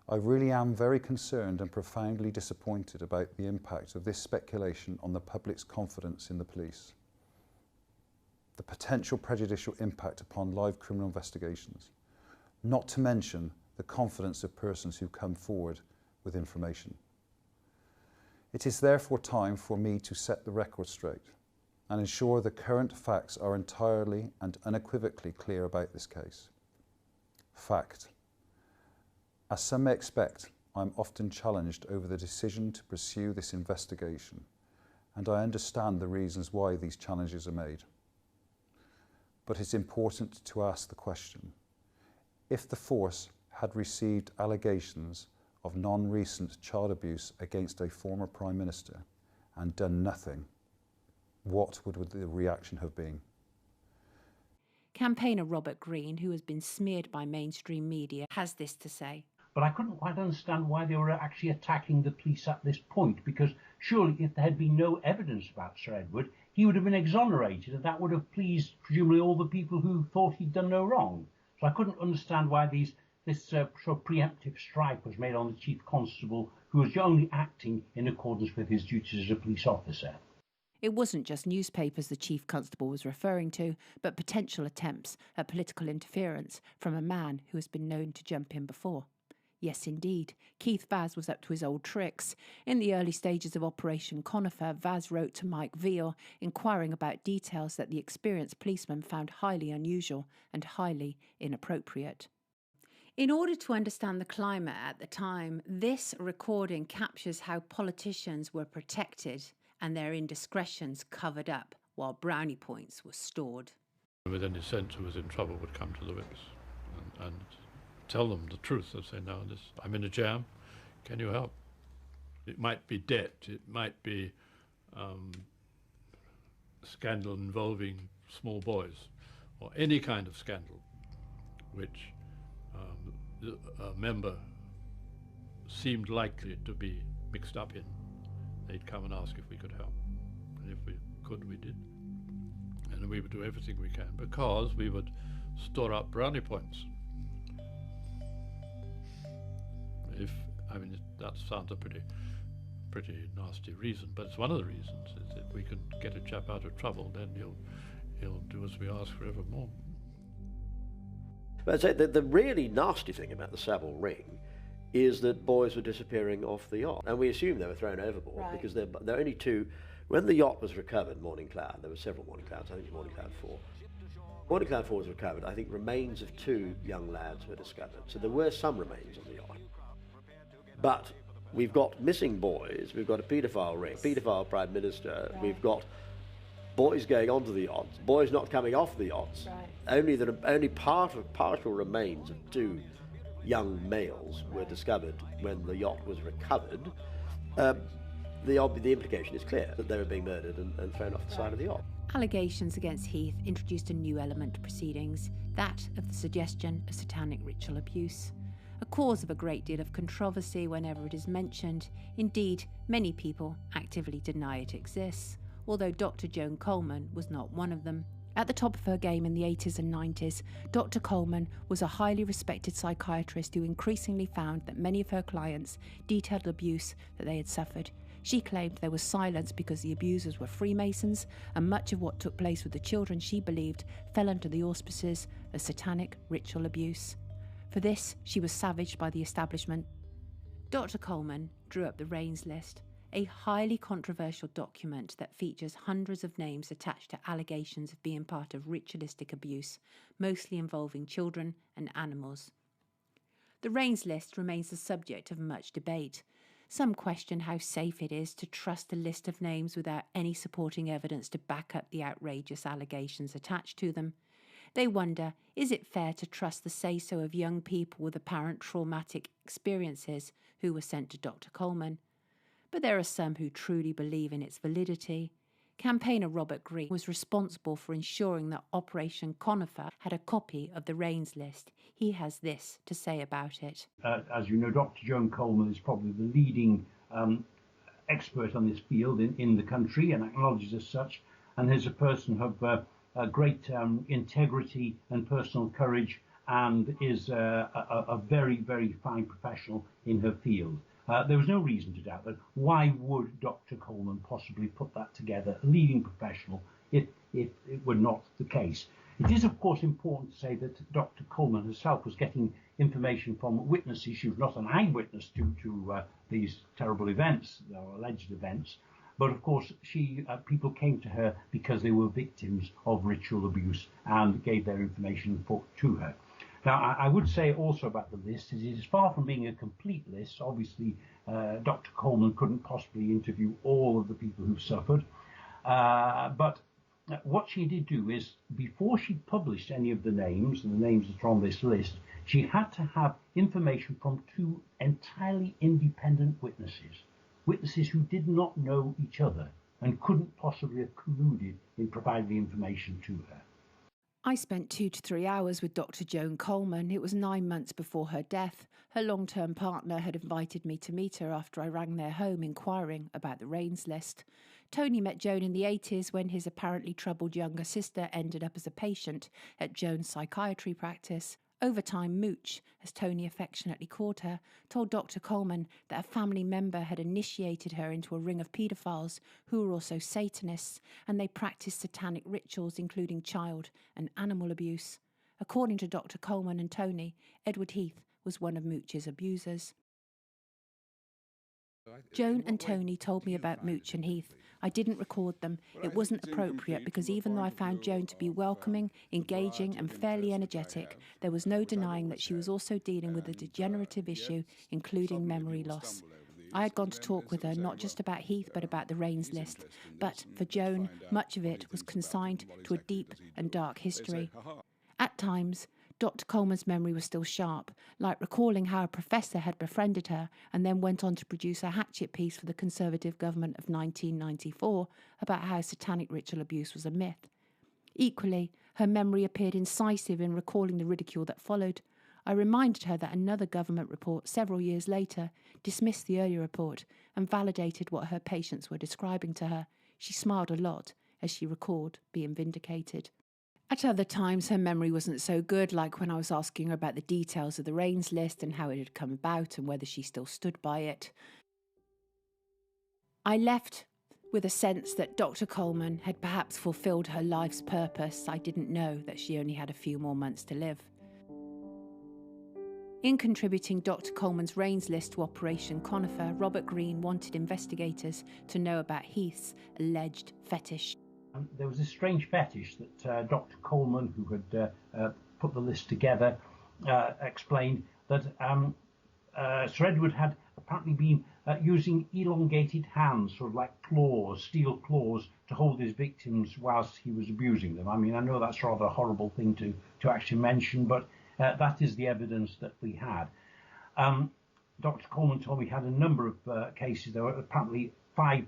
I really am very concerned and profoundly disappointed about the impact of this speculation on the public's confidence in the police. The potential prejudicial impact upon live criminal investigations, not to mention the confidence of persons who come forward with information. It is therefore time for me to set the record straight and ensure the current facts are entirely and unequivocally clear about this case. Fact. As some may expect, I am often challenged over the decision to pursue this investigation, and I understand the reasons why these challenges are made. But it's important to ask the question, if the force had received allegations of non-recent child abuse against a former Prime Minister and done nothing, what would the reaction have been? Campaigner Robert Green, who has been smeared by mainstream media, has this to say. But I couldn't quite understand why they were actually attacking the police at this point, because surely if there had been no evidence about Sir Edward, he would have been exonerated, and that would have pleased presumably all the people who thought he'd done no wrong. So I couldn't understand why this sort of preemptive strike was made on the Chief Constable, who was only acting in accordance with his duties as a police officer. It wasn't just newspapers the Chief Constable was referring to, but potential attempts at political interference from a man who has been known to jump in before. Yes, indeed, Keith Vaz was up to his old tricks. In the early stages of Operation Conifer, Vaz wrote to Mike Veal, inquiring about details that the experienced policeman found highly unusual and highly inappropriate. In order to understand the climate at the time, this recording captures how politicians were protected and their indiscretions covered up while brownie points were stored. With any sense who was in trouble would come to the whips and tell them the truth. They'd say, no, I'm in a jam, can you help? It might be debt, it might be scandal involving small boys, or any kind of scandal which a member seemed likely to be mixed up in. They'd come and ask if we could help. And if we could, we did. And we would do everything we can, because we would store up brownie points. That sounds a pretty nasty reason, but it's one of the reasons. Is if we can get a chap out of trouble, then he'll do as we ask forevermore. But I'd say the really nasty thing about the Savile Ring is that boys were disappearing off the yacht, and we assume they were thrown overboard, right, because there are only two. When the yacht was recovered, Morning Cloud, there were several Morning Clouds, I think it was Morning Cloud 4. Morning Cloud 4 was recovered. I think remains of two young lads were discovered, so there were some remains on the yacht. But we've got missing boys, we've got a paedophile ring, paedophile Prime Minister, right, we've got boys going onto the yachts, boys not coming off the yachts. Right. Only partial remains of two young males were discovered when the yacht was recovered. The implication is clear that they were being murdered and thrown off the side of the yacht. Allegations against Heath introduced a new element to proceedings, that of the suggestion of satanic ritual abuse. A cause of a great deal of controversy whenever it is mentioned. Indeed, many people actively deny it exists, although Dr. Joan Coleman was not one of them. At the top of her game in the 80s and 90s, Dr. Coleman was a highly respected psychiatrist who increasingly found that many of her clients detailed abuse that they had suffered. She claimed there was silence because the abusers were Freemasons, and much of what took place with the children she believed fell under the auspices of satanic ritual abuse. For this, she was savaged by the establishment. Dr. Coleman drew up the Raines list, a highly controversial document that features hundreds of names attached to allegations of being part of ritualistic abuse, mostly involving children and animals. The Rains list remains the subject of much debate. Some question how safe it is to trust a list of names without any supporting evidence to back up the outrageous allegations attached to them. They wonder, is it fair to trust the say-so of young people with apparent traumatic experiences who were sent to Dr. Coleman? But there are some who truly believe in its validity. Campaigner Robert Green was responsible for ensuring that Operation Conifer had a copy of the Rains list. He has this to say about it. As you know, Dr. Joan Coleman is probably the leading expert on this field in the country, and acknowledged as such, and is a person of great integrity and personal courage, and is a very, very fine professional in her field. There was no reason to doubt that. Why would Dr. Coleman possibly put that together, a leading professional, if it were not the case? It is, of course, important to say that Dr. Coleman herself was getting information from witnesses. She was not an eyewitness to these terrible events, or alleged events, but of course people came to her because they were victims of ritual abuse and gave their information to her. Now, I would say also about the list is it is far from being a complete list. Obviously, Dr. Coleman couldn't possibly interview all of the people who suffered. But what she did do is, before she published any of the names, and the names that are on this list, she had to have information from two entirely independent witnesses who did not know each other and couldn't possibly have colluded in providing the information to her. I spent 2 to 3 hours with Dr. Joan Coleman. It was 9 months before her death. Her long-term partner had invited me to meet her after I rang their home inquiring about the Rains list. Tony met Joan in the 80s when his apparently troubled younger sister ended up as a patient at Joan's psychiatry practice. Over time, Mooch, as Tony affectionately called her, told Dr. Coleman that a family member had initiated her into a ring of paedophiles who were also Satanists, and they practiced satanic rituals including child and animal abuse. According to Dr. Coleman and Tony, Edward Heath was one of Mooch's abusers. Joan and Tony told me about Mooch and Heath. I didn't record them. It wasn't appropriate because even though I found Joan to be welcoming, engaging and fairly energetic, there was no denying that she was also dealing with a degenerative issue, including memory loss. I had gone to talk with her not just about Heath but about the Rains list. But for Joan, much of it was consigned to a deep and dark history. At times, Dr. Coleman's memory was still sharp, like recalling how a professor had befriended her and then went on to produce a hatchet piece for the Conservative government of 1994 about how satanic ritual abuse was a myth. Equally, her memory appeared incisive in recalling the ridicule that followed. I reminded her that another government report several years later dismissed the earlier report and validated what her patients were describing to her. She smiled a lot as she recalled being vindicated. At other times, her memory wasn't so good, like when I was asking her about the details of the Rains list and how it had come about and whether she still stood by it. I left with a sense that Dr. Coleman had perhaps fulfilled her life's purpose. I didn't know that she only had a few more months to live. In contributing Dr. Coleman's Rains list to Operation Conifer, Robert Green wanted investigators to know about Heath's alleged fetish. There was this strange fetish that Dr. Coleman, who had put the list together, explained that Sir Edward had apparently been using elongated hands, sort of like claws, steel claws, to hold his victims whilst he was abusing them. I mean, I know that's rather a horrible thing to actually mention, but that is the evidence that we had. Dr. Coleman told me he had a number of cases. There were apparently five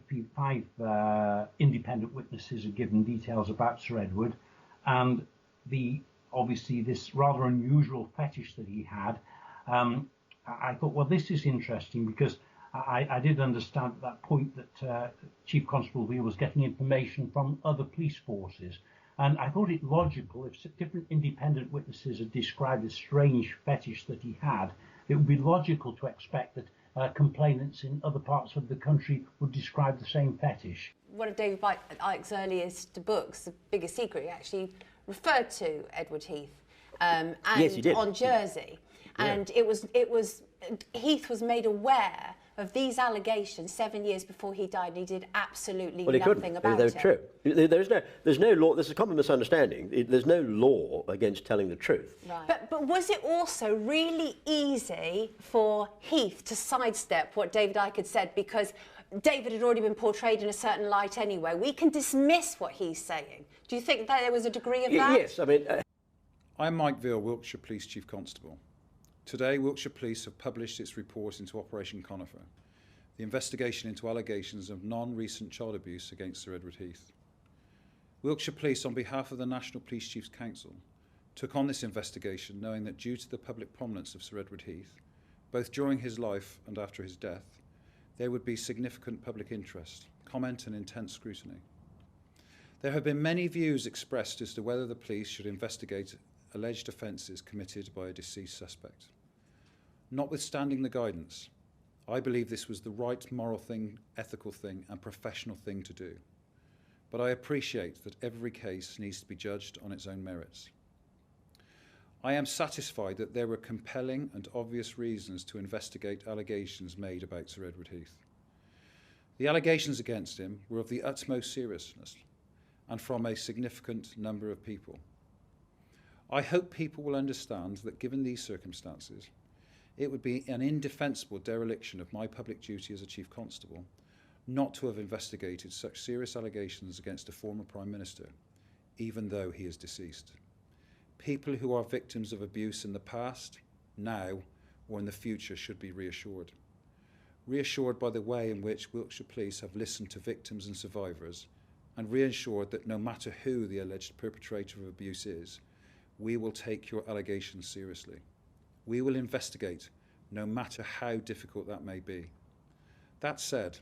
independent witnesses had given details about Sir Edward, and obviously this rather unusual fetish that he had. I thought, well, this is interesting because I did understand at that point that Chief Constable Veal was getting information from other police forces, and I thought it logical if different independent witnesses had described this strange fetish that he had, it would be logical to expect that complainants in other parts of the country would describe the same fetish. One of David Icke's earliest books, The Biggest Secret, he actually referred to Edward Heath yes, he did. On Jersey. Yeah. And Heath was made aware of these allegations 7 years before he died, and he did absolutely Well, he nothing couldn't. about They're it. true. There's no law. There's a common misunderstanding. There's no law against telling the truth. Right. But was it also really easy for Heath to sidestep what David Icke had said, because David had already been portrayed in a certain light anyway? We can dismiss what he's saying. Do you think that there was a degree of that? Yes, I mean... I'm Mike Veal, Wiltshire Police Chief Constable. Today, Wiltshire Police have published its report into Operation Conifer, the investigation into allegations of non-recent child abuse against Sir Edward Heath. Wiltshire Police, on behalf of the National Police Chiefs Council, took on this investigation knowing that due to the public prominence of Sir Edward Heath, both during his life and after his death, there would be significant public interest, comment and intense scrutiny. There have been many views expressed as to whether the police should investigate alleged offences committed by a deceased suspect. Notwithstanding the guidance, I believe this was the right moral thing, ethical thing and professional thing to do. But I appreciate that every case needs to be judged on its own merits. I am satisfied that there were compelling and obvious reasons to investigate allegations made about Sir Edward Heath. The allegations against him were of the utmost seriousness and from a significant number of people. I hope people will understand that given these circumstances, it would be an indefensible dereliction of my public duty as a Chief Constable not to have investigated such serious allegations against a former Prime Minister, even though he is deceased. People who are victims of abuse in the past, now, or in the future should be reassured. Reassured by the way in which Wiltshire Police have listened to victims and survivors, and reassured that no matter who the alleged perpetrator of abuse is, we will take your allegations seriously. We will investigate, no matter how difficult that may be. That said,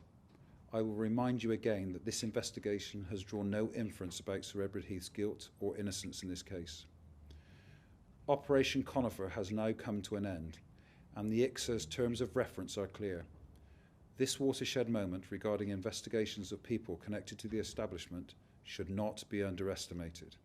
I will remind you again that this investigation has drawn no inference about Sir Edward Heath's guilt or innocence in this case. Operation Conifer has now come to an end, and the ICSA's terms of reference are clear. This watershed moment regarding investigations of people connected to the establishment should not be underestimated.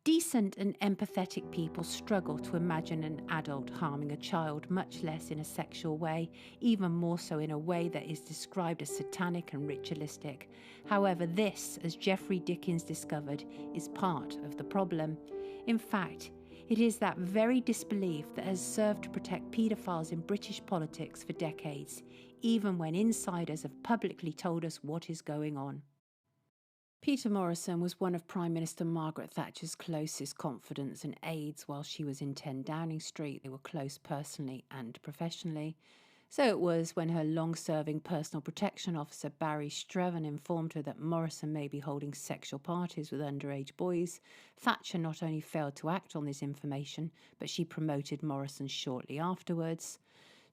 Decent and empathetic people struggle to imagine an adult harming a child, much less in a sexual way, even more so in a way that is described as satanic and ritualistic. However, this, as Geoffrey Dickens discovered, is part of the problem. In fact, it is that very disbelief that has served to protect paedophiles in British politics for decades, even when insiders have publicly told us what is going on. Peter Morrison was one of Prime Minister Margaret Thatcher's closest confidants and aides while she was in 10 Downing Street. They were close personally and professionally. So it was when her long-serving personal protection officer Barry Streven informed her that Morrison may be holding sexual parties with underage boys. Thatcher not only failed to act on this information, but she promoted Morrison shortly afterwards.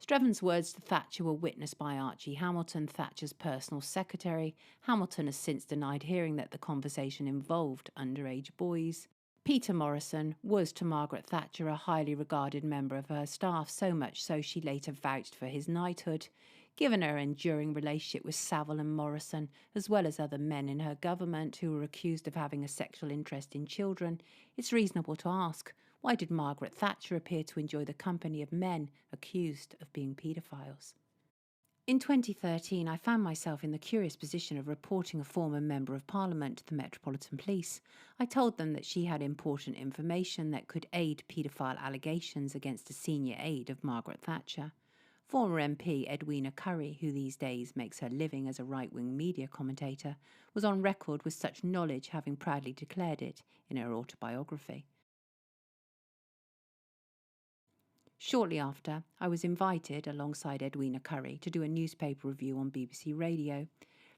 Streven's words to Thatcher were witnessed by Archie Hamilton, Thatcher's personal secretary. Hamilton has since denied hearing that the conversation involved underage boys. Peter Morrison was to Margaret Thatcher a highly regarded member of her staff, so much so she later vouched for his knighthood. Given her enduring relationship with Savile and Morrison, as well as other men in her government who were accused of having a sexual interest in children, it's reasonable to ask, why did Margaret Thatcher appear to enjoy the company of men accused of being paedophiles? In 2013, I found myself in the curious position of reporting a former Member of Parliament to the Metropolitan Police. I told them that she had important information that could aid paedophile allegations against a senior aide of Margaret Thatcher. Former MP Edwina Currie, who these days makes her living as a right-wing media commentator, was on record with such knowledge, having proudly declared it in her autobiography. Shortly after, I was invited, alongside Edwina Currie, to do a newspaper review on BBC Radio.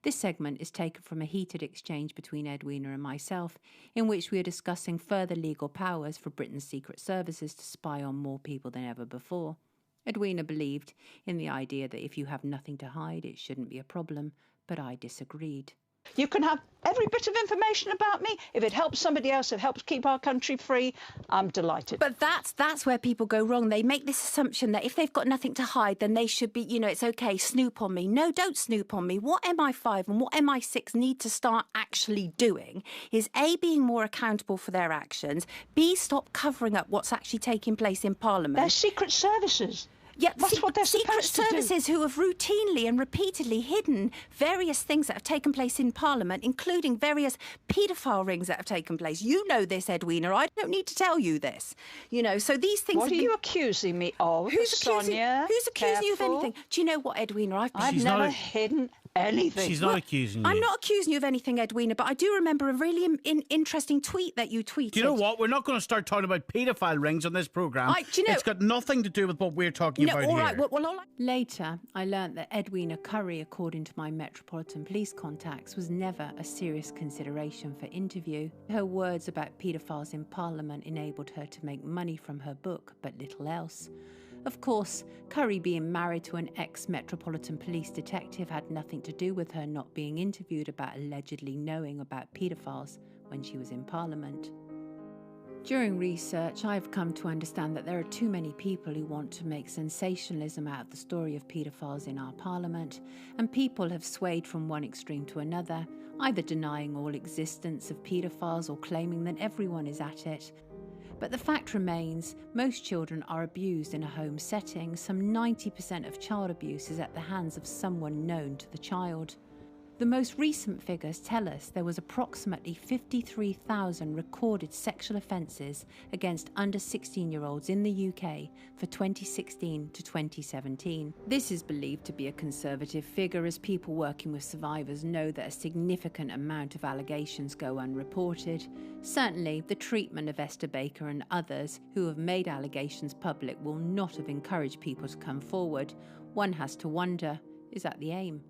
This segment is taken from a heated exchange between Edwina and myself, in which we are discussing further legal powers for Britain's secret services to spy on more people than ever before. Edwina believed in the idea that if you have nothing to hide, it shouldn't be a problem, but I disagreed. You can have every bit of information about me. If it helps somebody else, it helps keep our country free, I'm delighted. But that's where people go wrong. They make this assumption that if they've got nothing to hide, then they should be, it's okay, snoop on me. No, don't snoop on me. What MI5 and what MI6 need to start actually doing is A, being more accountable for their actions, B, stop covering up what's actually taking place in Parliament. They're secret services. Yeah, That's what they're secret supposed to do. services who have routinely and repeatedly hidden various things that have taken place in Parliament, including various paedophile rings that have taken place. You know this, Edwina. I don't need to tell you this. You know, so these things. What have are been... you accusing me of, Sonia? Who's accusing you of Careful. anything? Do you know what, Edwina? I've never hidden anything. She's not accusing you. I'm not accusing you of anything, Edwina, but I do remember a really interesting tweet that you tweeted. Do you know what? We're not going to start talking about paedophile rings on this programme. Do you know... It's got nothing to do with what we're talking about all here. right. Later, I learnt that Edwina Curry, according to my Metropolitan Police contacts, was never a serious consideration for interview. Her words about paedophiles in Parliament enabled her to make money from her book, but little else. Of course, Curry being married to an ex-Metropolitan Police detective had nothing to do with her not being interviewed about allegedly knowing about paedophiles when she was in Parliament. During research, I have come to understand that there are too many people who want to make sensationalism out of the story of paedophiles in our Parliament, and people have swayed from one extreme to another, either denying all existence of paedophiles or claiming that everyone is at it. But the fact remains, most children are abused in a home setting. Some 90% of child abuse is at the hands of someone known to the child. The most recent figures tell us there was approximately 53,000 recorded sexual offences against under 16-year-olds in the UK for 2016 to 2017. This is believed to be a conservative figure, as people working with survivors know that a significant amount of allegations go unreported. Certainly, the treatment of Esther Baker and others who have made allegations public will not have encouraged people to come forward. One has to wonder, is that the aim?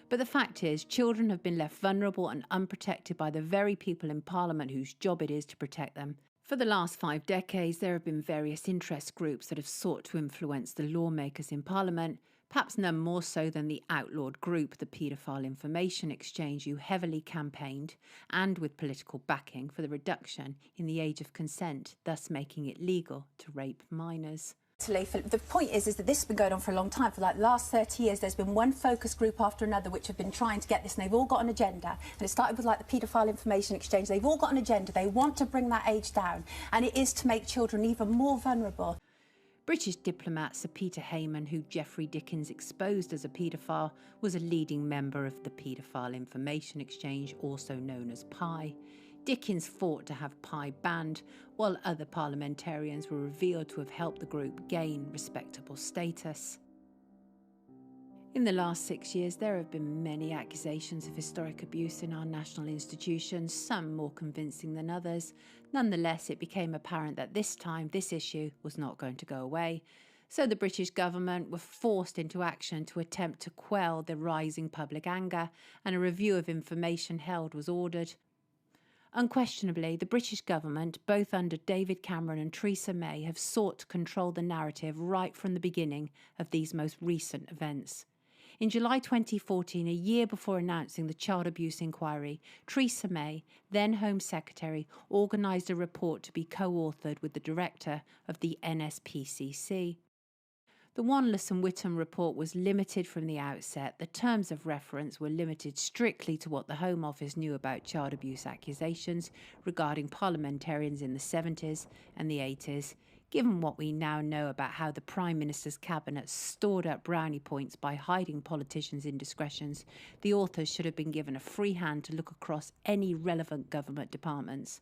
But the fact is, children have been left vulnerable and unprotected by the very people in Parliament whose job it is to protect them. For the last 5 decades, there have been various interest groups that have sought to influence the lawmakers in Parliament, perhaps none more so than the outlawed group, the Paedophile Information Exchange, who heavily campaigned, and with political backing, for the reduction in the age of consent, thus making it legal to rape minors. The point is that this has been going on for a long time. For like the last 30 years, there's been one focus group after another which have been trying to get this, and they've all got an agenda. And it started with like the Paedophile Information Exchange. They've all got an agenda. They want to bring that age down, and it is to make children even more vulnerable. British diplomat Sir Peter Hayman, who Geoffrey Dickens exposed as a paedophile, was a leading member of the Paedophile Information Exchange, also known as PI. Dickens fought to have PI banned, while other parliamentarians were revealed to have helped the group gain respectable status. In the last 6 years, there have been many accusations of historic abuse in our national institutions, some more convincing than others. Nonetheless, it became apparent that this time this issue was not going to go away. So the British government were forced into action to attempt to quell the rising public anger, and a review of information held was ordered. Unquestionably, the British government, both under David Cameron and Theresa May, have sought to control the narrative right from the beginning of these most recent events. In July 2014, a year before announcing the child abuse inquiry, Theresa May, then Home Secretary, organised a report to be co-authored with the director of the NSPCC. The Wanless and Whittam report was limited from the outset. The terms of reference were limited strictly to what the Home Office knew about child abuse accusations regarding parliamentarians in the 70s and the 80s. Given what we now know about how the Prime Minister's cabinet stored up brownie points by hiding politicians' indiscretions, the authors should have been given a free hand to look across any relevant government departments.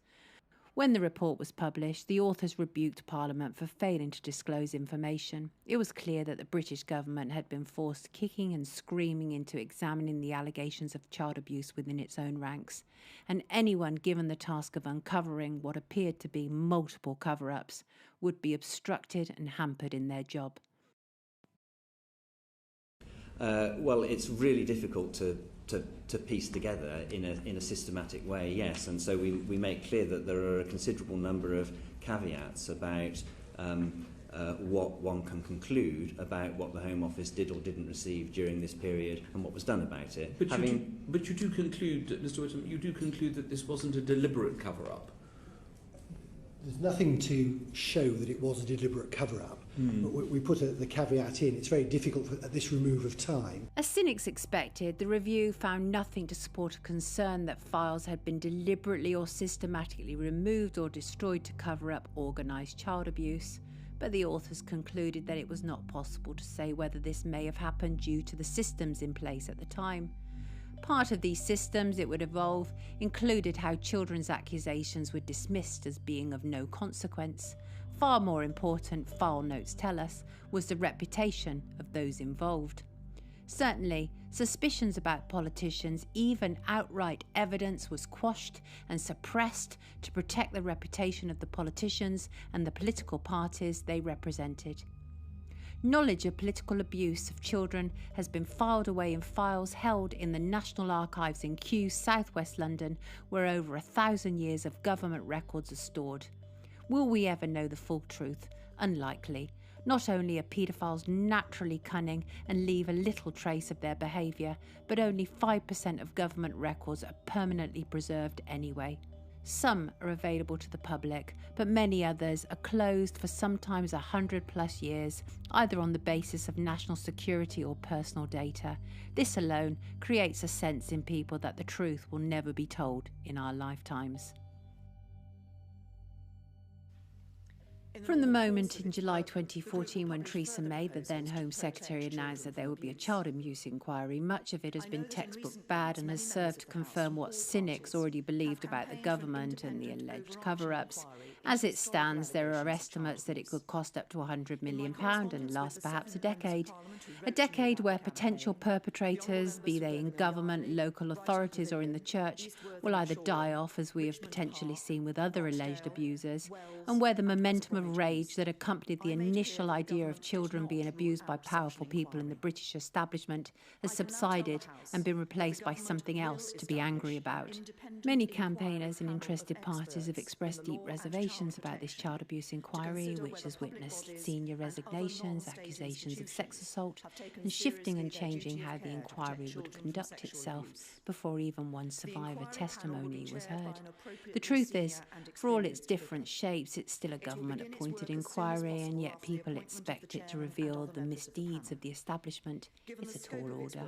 When the report was published, the authors rebuked Parliament for failing to disclose information. It was clear that the British government had been forced kicking and screaming into examining the allegations of child abuse within its own ranks, and anyone given the task of uncovering what appeared to be multiple cover-ups would be obstructed and hampered in their job. Well, it's really difficult to piece together in a systematic way, yes, and so we make clear that there are a considerable number of caveats about what one can conclude about what the Home Office did or didn't receive during this period and what was done about it. But you do conclude, Mr. Whittam, you do conclude that this wasn't a deliberate cover-up. There's nothing to show that it was a deliberate cover-up. But we put the caveat in. It's very difficult at this remove of time. As cynics expected, the review found nothing to support a concern that files had been deliberately or systematically removed or destroyed to cover up organised child abuse. but the authors concluded that it was not possible to say whether this may have happened due to the systems in place at the time. Part of these systems it would evolve included how children's accusations were dismissed as being of no consequence. Far more important, file notes tell us, was the reputation of those involved. Certainly, suspicions about politicians, even outright evidence, was quashed and suppressed to protect the reputation of the politicians and the political parties they represented. Knowledge of political abuse of children has been filed away in files held in the National Archives in Kew, southwest London, where over 1,000 years of government records are stored. Will we ever know the full truth? Unlikely. Not only are paedophiles naturally cunning and leave a little trace of their behaviour, but only 5% of government records are permanently preserved anyway. Some are available to the public, but many others are closed for sometimes 100+ years, either on the basis of national security or personal data. This alone creates a sense in people that the truth will never be told in our lifetimes. From the moment in July 2014 when Theresa May, the then Home Secretary, announced that there would be a child abuse inquiry, much of it has been textbook bad and has served to confirm what cynics already believed about the government and the alleged cover-ups. As it stands, there are estimates that it could cost up to £100 million and last perhaps a decade. A decade where potential perpetrators, be they in government, local authorities or in the church, will either die off, as we have potentially seen with other alleged abusers, and where the momentum of rage that accompanied the initial idea of children being abused by powerful people in the British establishment has subsided and been replaced by something else to be angry about. Many campaigners and interested parties have expressed deep reservations about this child abuse inquiry, which has witnessed senior resignations, accusations of sex assault, and shifting and changing how the inquiry would conduct itself before even one survivor testimony was heard. The truth is, for all its different shapes, it's still a government-appointed inquiry, and yet people expect it to reveal the misdeeds of the establishment. It's a tall order.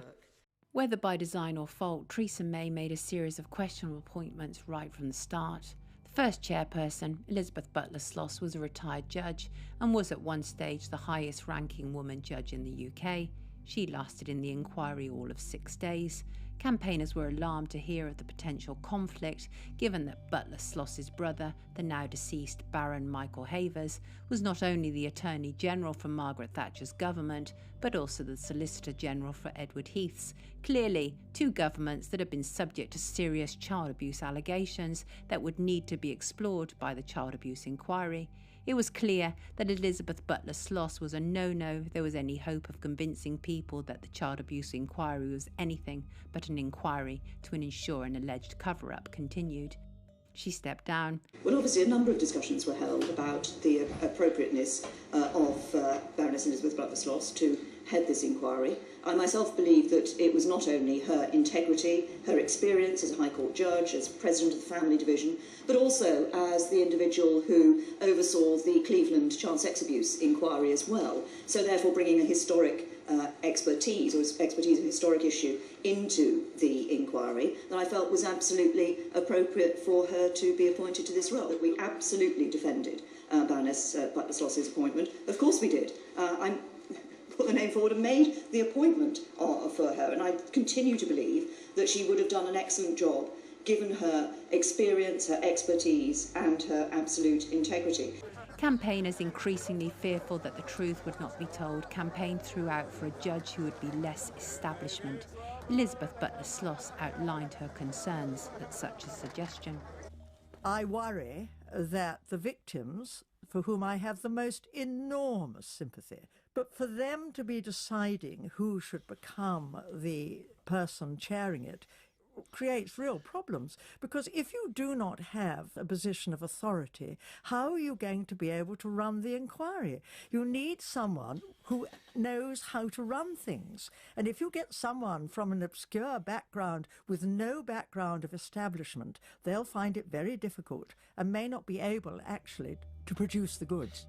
Whether by design or fault, Theresa May made a series of questionable appointments right from the start. The first chairperson, Elizabeth Butler-Sloss, was a retired judge and was at one stage the highest-ranking woman judge in the UK. She lasted in the inquiry all of 6 days. Campaigners were alarmed to hear of the potential conflict, given that Butler-Sloss's brother, the now deceased Baron Michael Havers, was not only the Attorney General for Margaret Thatcher's government, but also the Solicitor General for Edward Heath's. Clearly, two governments that had been subject to serious child abuse allegations that would need to be explored by the child abuse inquiry. It was clear that Elizabeth Butler-Sloss was a no-no if there was any hope of convincing people that the child abuse inquiry was anything but an inquiry to ensure an alleged cover-up continued. She stepped down. Well, obviously a number of discussions were held about the appropriateness of Baroness Elizabeth Butler-Sloss to head this inquiry. I myself believe that it was not only her integrity, her experience as a High Court judge, as President of the Family Division, but also as the individual who oversaw the Cleveland child sex abuse inquiry as well. So therefore bringing a historic expertise, or expertise in a historic issue, into the inquiry, that I felt was absolutely appropriate for her to be appointed to this role. That we absolutely defended Baroness Butler-Sloss's appointment. Of course we did. I put the name forward and made the appointment for her, and I continue to believe that she would have done an excellent job given her experience, her expertise and her absolute integrity. Campaigners, increasingly fearful that the truth would not be told, campaigned throughout for a judge who would be less establishment. Elizabeth Butler-Sloss outlined her concerns at such a suggestion. I worry that the victims, for whom I have the most enormous sympathy, but for them to be deciding who should become the person chairing it creates real problems, because if you do not have a position of authority, how are you going to be able to run the inquiry? You need someone who knows how to run things, and if you get someone from an obscure background with no background of establishment, they'll find it very difficult and may not be able actually to produce the goods.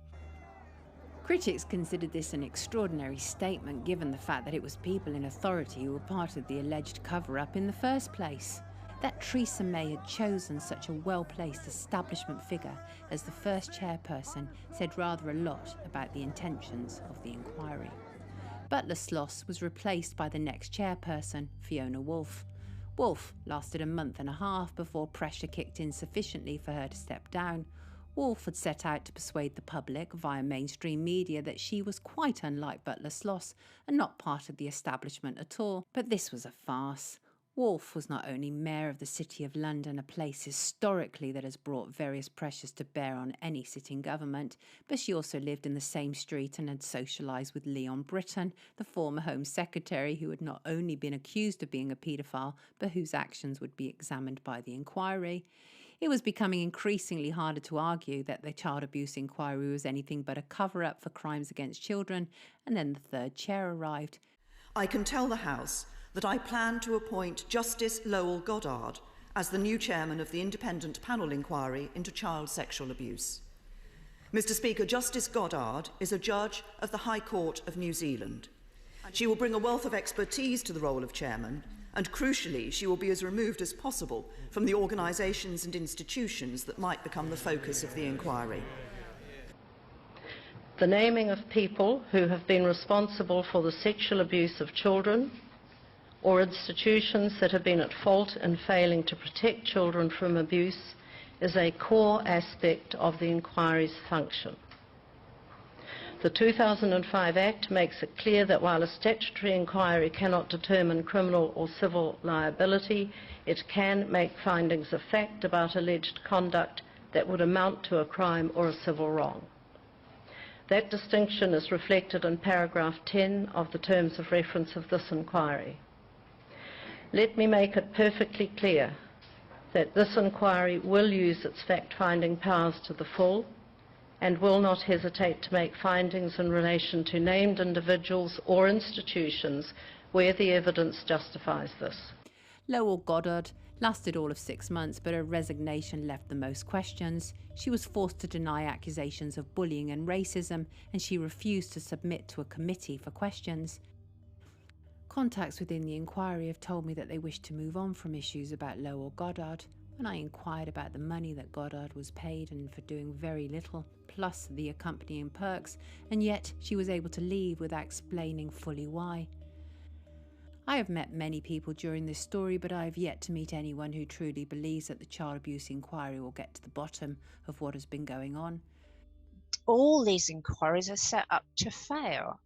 Critics considered this an extraordinary statement, given the fact that it was people in authority who were part of the alleged cover-up in the first place. That Theresa May had chosen such a well-placed establishment figure as the first chairperson said rather a lot about the intentions of the inquiry. Butler Sloss was replaced by the next chairperson, Fiona Woolf. Woolf lasted a month and a half before pressure kicked in sufficiently for her to step down. Woolf had set out to persuade the public via mainstream media that she was quite unlike Butler Sloss and not part of the establishment at all. But this was a farce. Woolf was not only mayor of the City of London, a place historically that has brought various pressures to bear on any sitting government, but she also lived in the same street and had socialised with Leon Britton, the former Home Secretary who had not only been accused of being a paedophile, but whose actions would be examined by the inquiry. It was becoming increasingly harder to argue that the child abuse inquiry was anything but a cover-up for crimes against children, and then the third chair arrived. I can tell the House that I plan to appoint Justice Lowell Goddard as the new chairman of the independent panel inquiry into child sexual abuse. Mr. Speaker, Justice Goddard is a judge of the High Court of New Zealand. She will bring a wealth of expertise to the role of chairman, and crucially, she will be as removed as possible from the organisations and institutions that might become the focus of the inquiry. The naming of people who have been responsible for the sexual abuse of children, or institutions that have been at fault in failing to protect children from abuse, is a core aspect of the inquiry's function. The 2005 Act makes it clear that while a statutory inquiry cannot determine criminal or civil liability, it can make findings of fact about alleged conduct that would amount to a crime or a civil wrong. That distinction is reflected in paragraph 10 of the terms of reference of this inquiry. Let me make it perfectly clear that this inquiry will use its fact-finding powers to the full and will not hesitate to make findings in relation to named individuals or institutions where the evidence justifies this. Lowell Goddard lasted all of 6 months, but her resignation left the most questions. She was forced to deny accusations of bullying and racism, and she refused to submit to a committee for questions. Contacts within the inquiry have told me that they wish to move on from issues about Lowell Goddard. When I inquired about the money that Goddard was paid and for doing very little, plus the accompanying perks, and yet she was able to leave without explaining fully why. I have met many people during this story, but I have yet to meet anyone who truly believes that the child abuse inquiry will get to the bottom of what has been going on. All these inquiries are set up to fail.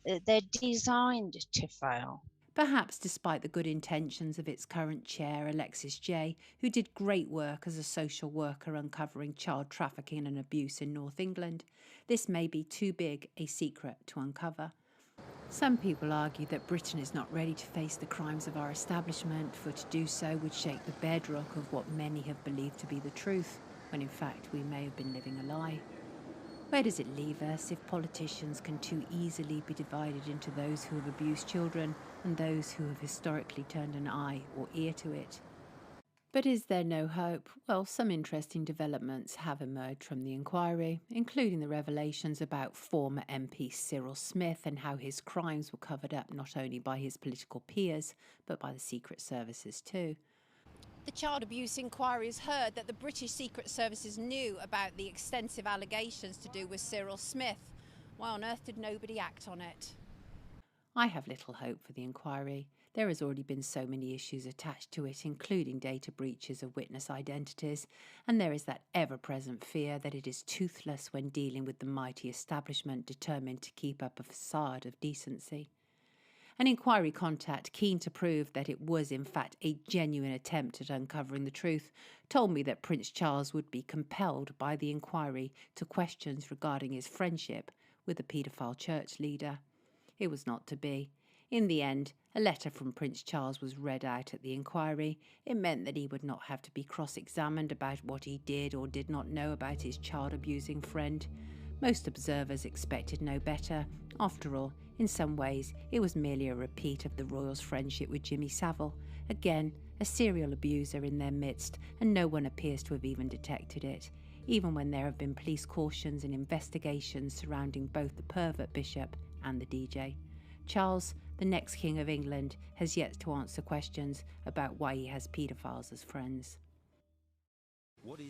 They're designed to fail. Perhaps despite the good intentions of its current chair, Alexis Jay, who did great work as a social worker uncovering child trafficking and abuse in North England, this may be too big a secret to uncover. Some people argue that Britain is not ready to face the crimes of our establishment, for to do so would shake the bedrock of what many have believed to be the truth, when in fact we may have been living a lie. Where does it leave us if politicians can too easily be divided into those who have abused children and those who have historically turned an eye or ear to it? But is there no hope? Well, some interesting developments have emerged from the inquiry, including the revelations about former MP Cyril Smith and how his crimes were covered up not only by his political peers, but by the Secret Services too. The child abuse inquiry has heard that the British Secret Services knew about the extensive allegations to do with Cyril Smith. Why on earth did nobody act on it? I have little hope for the inquiry. There has already been so many issues attached to it, including data breaches of witness identities, and there is that ever-present fear that it is toothless when dealing with the mighty establishment determined to keep up a facade of decency. An inquiry contact keen to prove that it was in fact a genuine attempt at uncovering the truth told me that Prince Charles would be compelled by the inquiry to questions regarding his friendship with a paedophile church leader. It was not to be. In the end, a letter from Prince Charles was read out at the inquiry. It meant that he would not have to be cross-examined about what he did or did not know about his child-abusing friend. Most observers expected no better. After all, in some ways, it was merely a repeat of the royals' friendship with Jimmy Savile. Again, a serial abuser in their midst, and no one appears to have even detected it, even when there have been police cautions and investigations surrounding both the pervert bishop and the DJ. Charles the next King of England has yet to answer questions about why he has paedophiles as friends.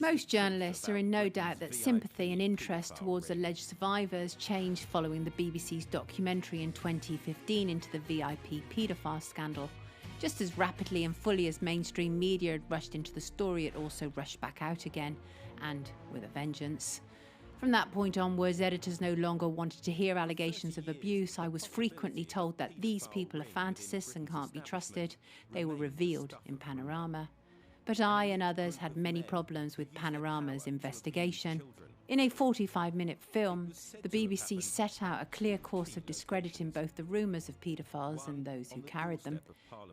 Most journalists are in no doubt that sympathy and interest towards alleged survivors changed following the BBC's documentary in 2015 into the VIP paedophile scandal. Just as rapidly and fully as mainstream media had rushed into the story, it also rushed back out again, and with a vengeance. From that point onwards, editors no longer wanted to hear allegations of abuse. I was frequently told that these people are fantasists and can't be trusted. They were revealed in Panorama. But I and others had many problems with Panorama's investigation. In a 45-minute film, the BBC set out a clear course of discrediting both the rumours of paedophiles and those who carried them.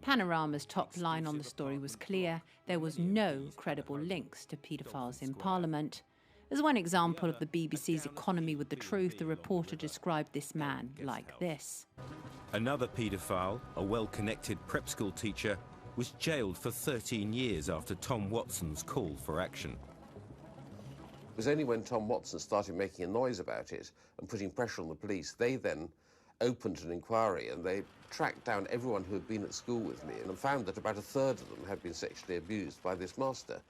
Panorama's top line on the story was clear: there was no credible links to paedophiles in Parliament. As one example of the BBC's economy with the truth, the reporter described this man like this. Another paedophile, a well-connected prep school teacher, was jailed for 13 years after Tom Watson's call for action. It was only when Tom Watson started making a noise about it and putting pressure on the police, they then opened an inquiry and they tracked down everyone who had been at school with me and found that about a third of them had been sexually abused by this master.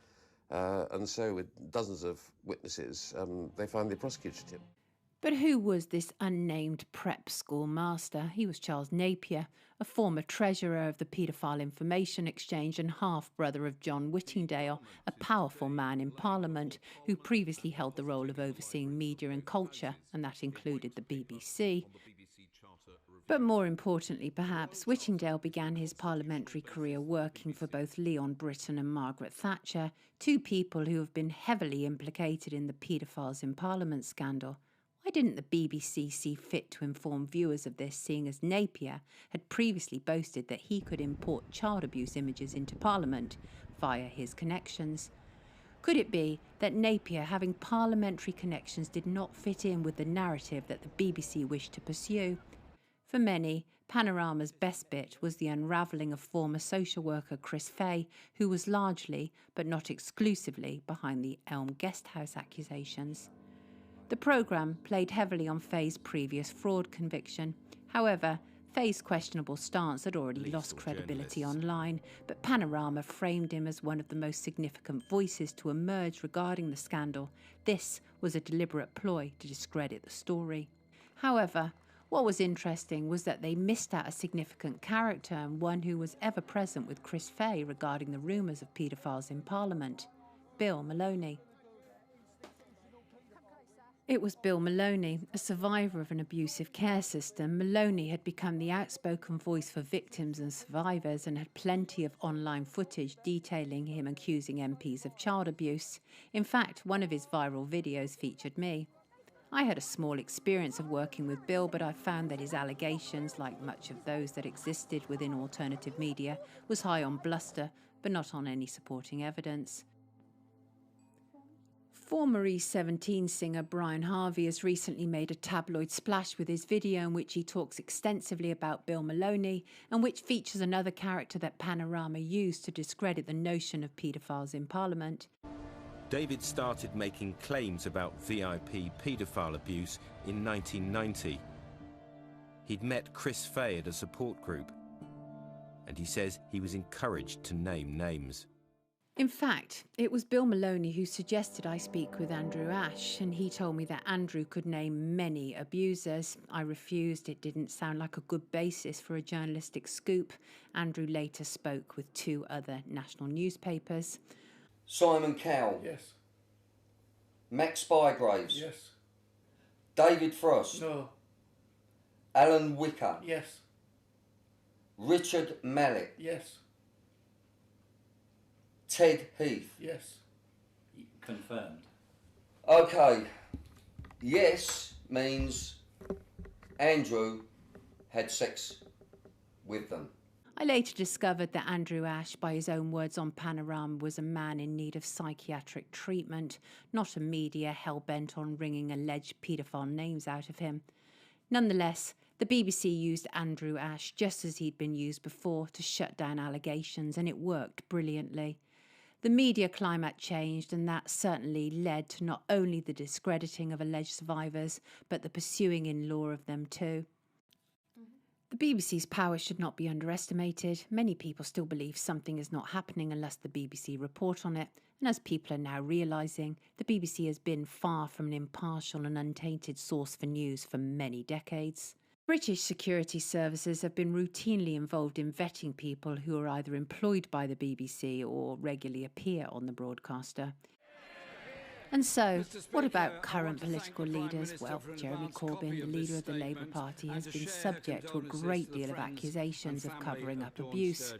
And so with dozens of witnesses, they finally prosecuted him. But who was this unnamed prep school master? He was Charles Napier, a former treasurer of the Paedophile Information Exchange and half-brother of John Whittingdale, a powerful man in Parliament who previously held the role of overseeing media and culture, and that included the BBC. But more importantly, perhaps, Whittingdale began his parliamentary career working for both Leon Britton and Margaret Thatcher, two people who have been heavily implicated in the Paedophiles in Parliament scandal. Why didn't the BBC see fit to inform viewers of this, seeing as Napier had previously boasted that he could import child abuse images into Parliament via his connections? Could it be that Napier, having parliamentary connections, did not fit in with the narrative that the BBC wished to pursue? For many, Panorama's best bit was the unravelling of former social worker Chris Fay, who was largely, but not exclusively, behind the Elm Guest House accusations. The programme played heavily on Fay's previous fraud conviction. However, Fay's questionable stance had already lost credibility online, but Panorama framed him as one of the most significant voices to emerge regarding the scandal. This was a deliberate ploy to discredit the story. However, what was interesting was that they missed out a significant character and one who was ever present with Chris Fay regarding the rumours of paedophiles in Parliament: Bill Maloney. It was Bill Maloney, a survivor of an abusive care system. Maloney had become the outspoken voice for victims and survivors and had plenty of online footage detailing him accusing MPs of child abuse. In fact, one of his viral videos featured me. I had a small experience of working with Bill, but I found that his allegations, like much of those that existed within alternative media, was high on bluster, but not on any supporting evidence. Former E17 singer Brian Harvey has recently made a tabloid splash with his video in which he talks extensively about Bill Maloney and which features another character that Panorama used to discredit the notion of paedophiles in Parliament. David started making claims about VIP paedophile abuse in 1990. He'd met Chris Fay at a support group, and he says he was encouraged to name names. In fact, it was Bill Maloney who suggested I speak with Andrew Ash, and he told me that Andrew could name many abusers. I refused. It didn't sound like a good basis for a journalistic scoop. Andrew later spoke with two other national newspapers. Simon Cowell. Yes. Max Bygraves. Yes. David Frost. No. Alan Wicker. Yes. Richard Mallett. Yes. Ted Heath. Yes. Confirmed. Okay. Yes means Andrew had sex with them. I later discovered that Andrew Ash, by his own words on Panorama, was a man in need of psychiatric treatment, not a media hell-bent on wringing alleged paedophile names out of him. Nonetheless, the BBC used Andrew Ash just as he'd been used before to shut down allegations, and it worked brilliantly. The media climate changed, and that certainly led to not only the discrediting of alleged survivors, but the pursuing in law of them too. The BBC's power should not be underestimated. Many people still believe something is not happening unless the BBC report on it. And as people are now realising, the BBC has been far from an impartial and untainted source for news for many decades. British security services have been routinely involved in vetting people who are either employed by the BBC or regularly appear on the broadcaster. And so, what about current political leaders? Well, Jeremy Corbyn, the leader of the Labour Party, has been subject to a great deal of accusations of covering up abuse.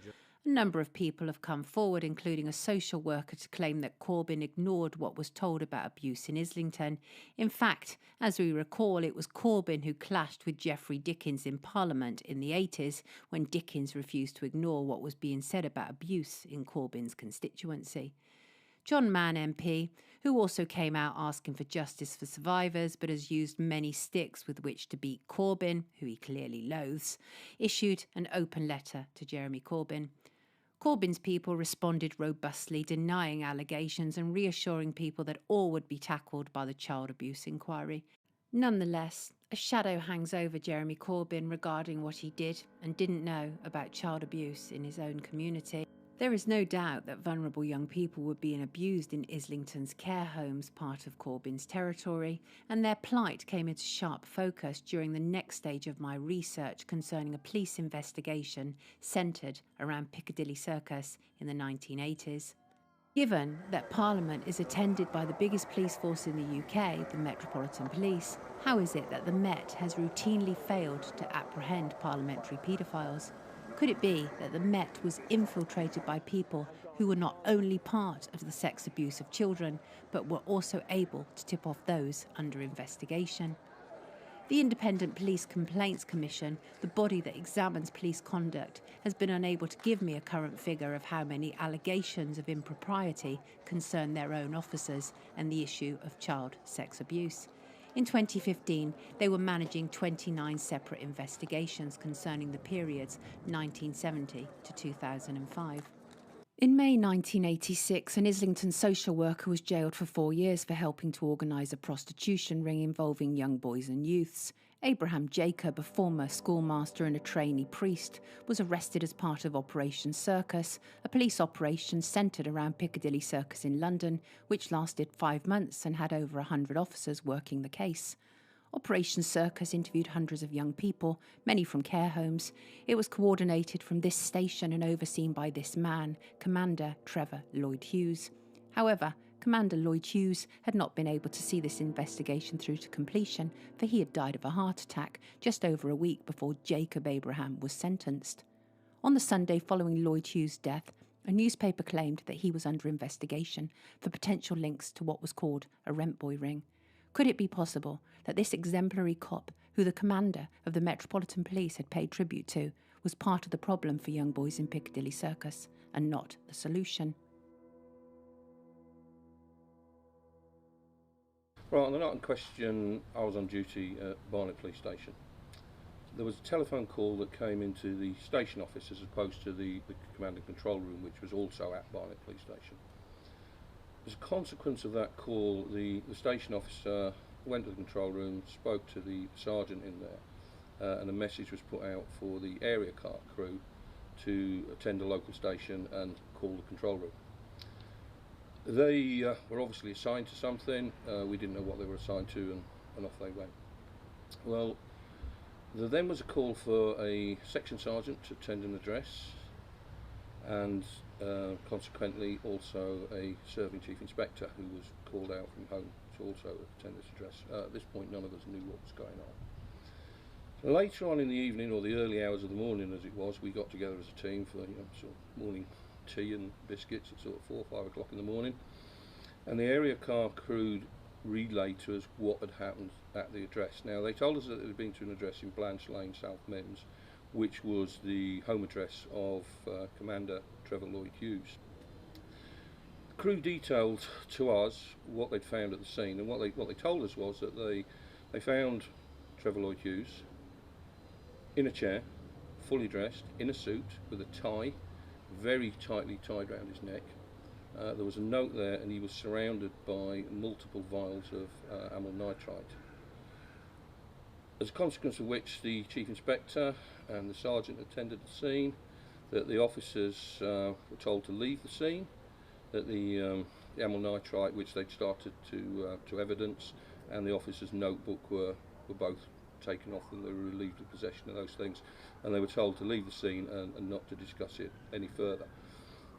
A number of people have come forward, including a social worker, to claim that Corbyn ignored what was told about abuse in Islington. In fact, as we recall, it was Corbyn who clashed with Geoffrey Dickens in Parliament in the 80s, when Dickens refused to ignore what was being said about abuse in Corbyn's constituency. John Mann MP, who also came out asking for justice for survivors but has used many sticks with which to beat Corbyn, who he clearly loathes, issued an open letter to Jeremy Corbyn. Corbyn's people responded robustly, denying allegations and reassuring people that all would be tackled by the child abuse inquiry. Nonetheless, a shadow hangs over Jeremy Corbyn regarding what he did and didn't know about child abuse in his own community. There is no doubt that vulnerable young people were being abused in Islington's care homes, part of Corbyn's territory, and their plight came into sharp focus during the next stage of my research concerning a police investigation centred around Piccadilly Circus in the 1980s. Given that Parliament is attended by the biggest police force in the UK, the Metropolitan Police, how is it that the Met has routinely failed to apprehend parliamentary paedophiles? Could it be that the Met was infiltrated by people who were not only part of the sex abuse of children, but were also able to tip off those under investigation? The Independent Police Complaints Commission, the body that examines police conduct, has been unable to give me a current figure of how many allegations of impropriety concern their own officers and the issue of child sex abuse. In 2015, they were managing 29 separate investigations concerning the periods 1970 to 2005. In May 1986, an Islington social worker was jailed for 4 years for helping to organise a prostitution ring involving young boys and youths. Abraham Jacob, a former schoolmaster and a trainee priest, was arrested as part of Operation Circus, a police operation centred around Piccadilly Circus in London, which lasted 5 months and had over 100 officers working the case. Operation Circus interviewed hundreds of young people, many from care homes. It was coordinated from this station and overseen by this man, Commander Trevor Lloyd Hughes. However, Commander Lloyd Hughes had not been able to see this investigation through to completion, for he had died of a heart attack just over a week before Jacob Abraham was sentenced. On the Sunday following Lloyd Hughes' death, a newspaper claimed that he was under investigation for potential links to what was called a rent boy ring. Could it be possible that this exemplary cop, who the commander of the Metropolitan Police had paid tribute to, was part of the problem for young boys in Piccadilly Circus and not the solution? Right, on the night in question, I was on duty at Barnet Police Station. There was a telephone call that came into the station office as opposed to the command and control room, which was also at Barnet Police Station. As a consequence of that call, the station officer went to the control room, spoke to the sergeant in there, and a message was put out for the area car crew to attend a local station and call the control room. They were obviously assigned to something. We didn't know what they were assigned to, and off they went. Well, there then was a call for a section sergeant to attend an address, and consequently also a serving chief inspector who was called out from home to also attend this address. At this point, none of us knew what was going on. So later on in the evening, or the early hours of the morning as it was, we got together as a team for sort of morning tea and biscuits at sort of 4 or 5 o'clock in the morning, and the area car crew relayed to us what had happened at the address. Now, they told us that it had been to an address in Blanche Lane, South Mims, which was the home address of Commander Trevor Lloyd Hughes. The crew detailed to us what they'd found at the scene, and what they told us was that they found Trevor Lloyd Hughes in a chair, fully dressed, in a suit, with a tie, very tightly tied around his neck. There was a note there, and he was surrounded by multiple vials of amyl nitrite. as a consequence of which the Chief Inspector and the Sergeant attended the scene, that the officers were told to leave the scene, that the amyl nitrite which they'd started to evidence and the officer's notebook were both taken off them. They were relieved of possession of those things, and they were told to leave the scene and not to discuss it any further.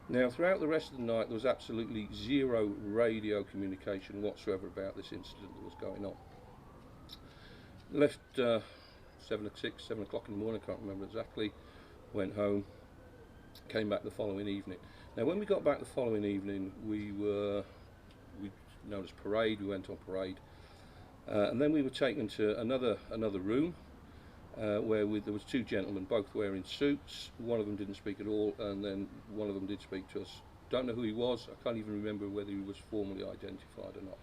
Now, throughout the rest of the night, there was absolutely zero radio communication whatsoever about this incident that was going on. Left 7 o'clock in the morning, I can't remember exactly, went home, came back the following evening. Now, when we got back the following evening, we known as parade, we went on parade, and then we were taken to another room where there was two gentlemen, both wearing suits. One of them didn't speak at all, and then one of them did speak to us. Don't know who he was. I can't even remember whether he was formally identified or not.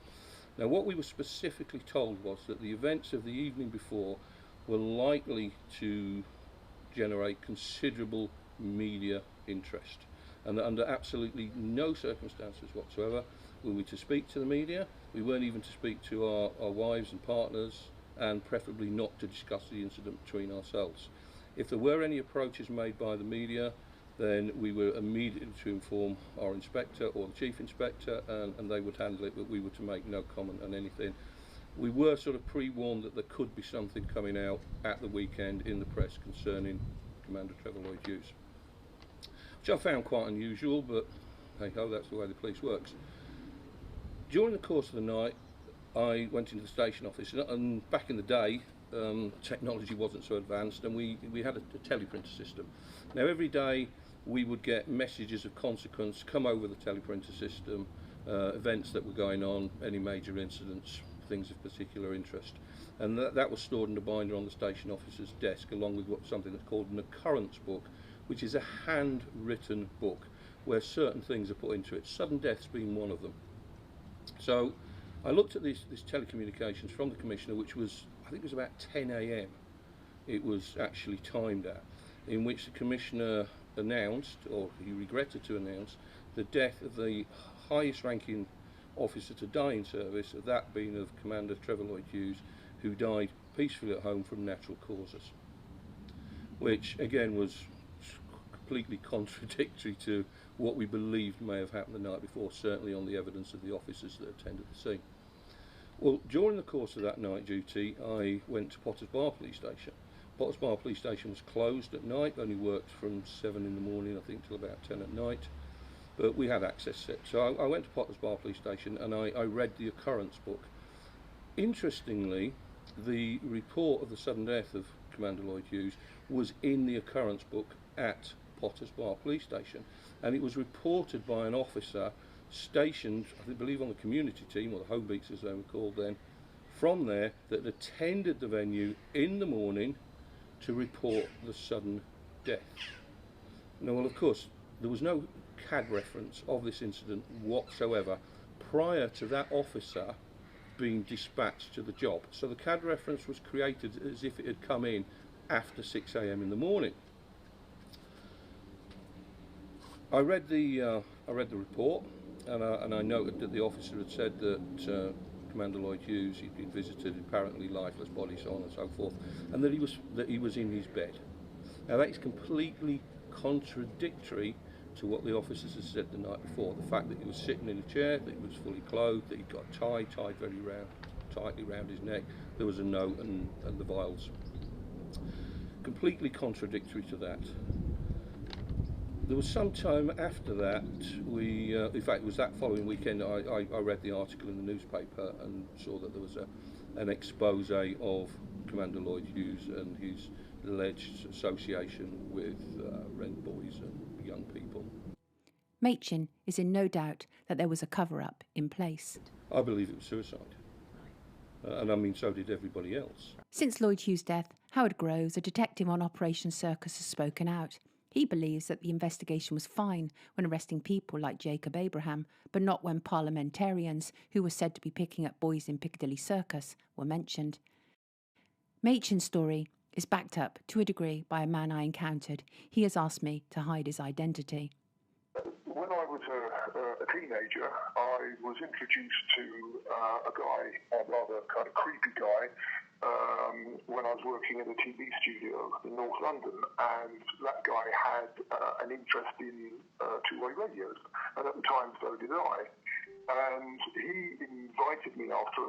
Now, what we were specifically told was that the events of the evening before were likely to generate considerable media interest, and that under absolutely no circumstances whatsoever were we to speak to the media. We weren't even to speak to our wives and partners, and preferably not to discuss the incident between ourselves. If there were any approaches made by the media, then we were immediately to inform our inspector or the Chief Inspector, and they would handle it, but we were to make no comment on anything. We were sort of pre-warned that there could be something coming out at the weekend in the press concerning Commander Trevor Lloyd Hughes, which I found quite unusual, but hey ho, that's the way the police works. During the course of the night, I went into the station office, and back in the day, technology wasn't so advanced, and we had a teleprinter system. Now, every day we would get messages of consequence come over the teleprinter system, events that were going on, any major incidents, things of particular interest, and that was stored in a binder on the station officer's desk, along with something that's called an occurrence book, which is a handwritten book where certain things are put into it, sudden deaths being one of them. So I looked at this telecommunications from the Commissioner, which was, I think it was about 10 AM it was actually timed at, in which the Commissioner announced, or he regretted to announce, the death of the highest ranking officer to die in service, that being of Commander Trevor Lloyd Hughes, who died peacefully at home from natural causes, which again was completely contradictory to what we believed may have happened the night before, certainly on the evidence of the officers that attended the scene. Well, during the course of that night duty, I went to Potters Bar Police Station. Potters Bar Police Station was closed at night, only worked from 7 in the morning, I think, till about 10 at night, but we had access set. So I went to Potters Bar Police Station and I read the occurrence book. Interestingly, the report of the sudden death of Commander Lloyd Hughes was in the occurrence book at Potters Bar Police Station, and it was reported by an officer stationed, I believe, on the community team, or the home beats as they were called then, from there, that attended the venue in the morning to report the sudden death. Now, well, of course, there was no CAD reference of this incident whatsoever prior to that officer being dispatched to the job. So the CAD reference was created as if it had come in after 6 AM in the morning. I read the report, and I noted that the officer had said that Commander Lloyd Hughes, he'd been visited, apparently lifeless body, so on and so forth, and that he was in his bed. Now, that is completely contradictory to what the officers had said the night before. The fact that he was sitting in a chair, that he was fully clothed, that he'd got tied very tightly round his neck, there was a note and the vials. Completely contradictory to that. There was some time after that, in fact it was that following weekend, I read the article in the newspaper and saw that there was an expose of Commander Lloyd Hughes and his alleged association with rent boys and young people. Machin is in no doubt that there was a cover-up in place. I believe it was suicide. And I mean, so did everybody else. Since Lloyd Hughes' death, Howard Groves, a detective on Operation Circus, has spoken out. He believes that the investigation was fine when arresting people like Jacob Abraham, but not when parliamentarians, who were said to be picking up boys in Piccadilly Circus, were mentioned. Machin's story is backed up to a degree by a man I encountered. He has asked me to hide his identity. when I was a teenager, I was introduced to a guy, a rather kind of creepy guy, when I was working in a TV studio in North London, and that guy had an interest in two-way radios, and at the time so did I. And he invited me after,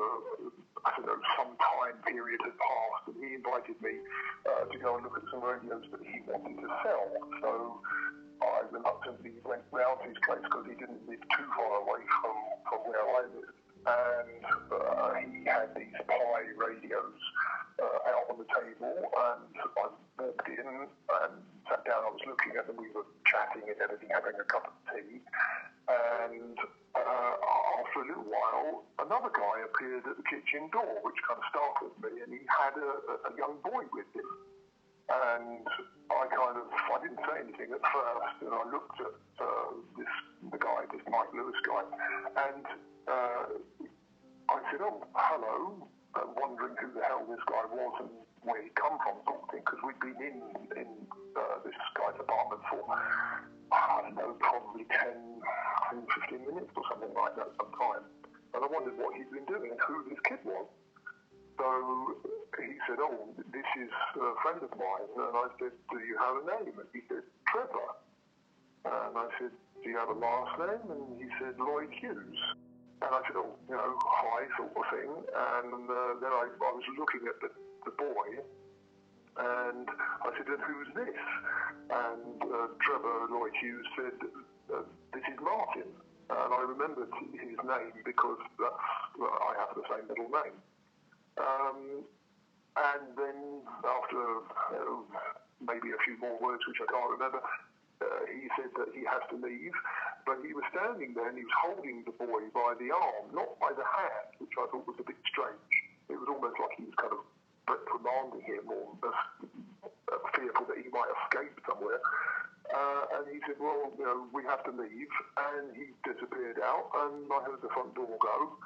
some time period had passed, and he invited me to go and look at some radios that he wanted to sell. So I reluctantly went round to his place because he didn't live too far away from where I lived. And he had these Pi radios out on the table, and I walked in and sat down. I was looking at them, we were chatting and everything, having a cup of tea. And after a little while, another guy appeared at the kitchen door, which kind of startled me, and he had a young boy with him. And I didn't say anything at first, and I looked at this Mike Lewis guy, and I said, "Oh, hello," wondering who the hell this guy was and where he'd come from, sort of thing, because we'd been in this guy's apartment for, I don't know, probably 15 minutes or something like that sometime. And I wondered what he'd been doing and who this kid was. So he said, "Oh, this is a friend of mine." And I said, "Do you have a name?" And he said, "Trevor." And I said, "Do you have a last name?" And he said, "Lloyd Hughes." And I said, "Oh, hi," sort of thing. And then I was looking at the boy, and I said, "And who's this?" And Trevor Lloyd Hughes said, "This is Martin." And I remembered his name because I have the same middle name. And then after maybe a few more words, which I can't remember, he said that he has to leave, but he was standing there and he was holding the boy by the arm, not by the hand, which I thought was a bit strange. It was almost like he was kind of reprimanding him or fearful that he might escape somewhere. And he said, "Well, we have to leave," and he disappeared out, and I heard the front door go.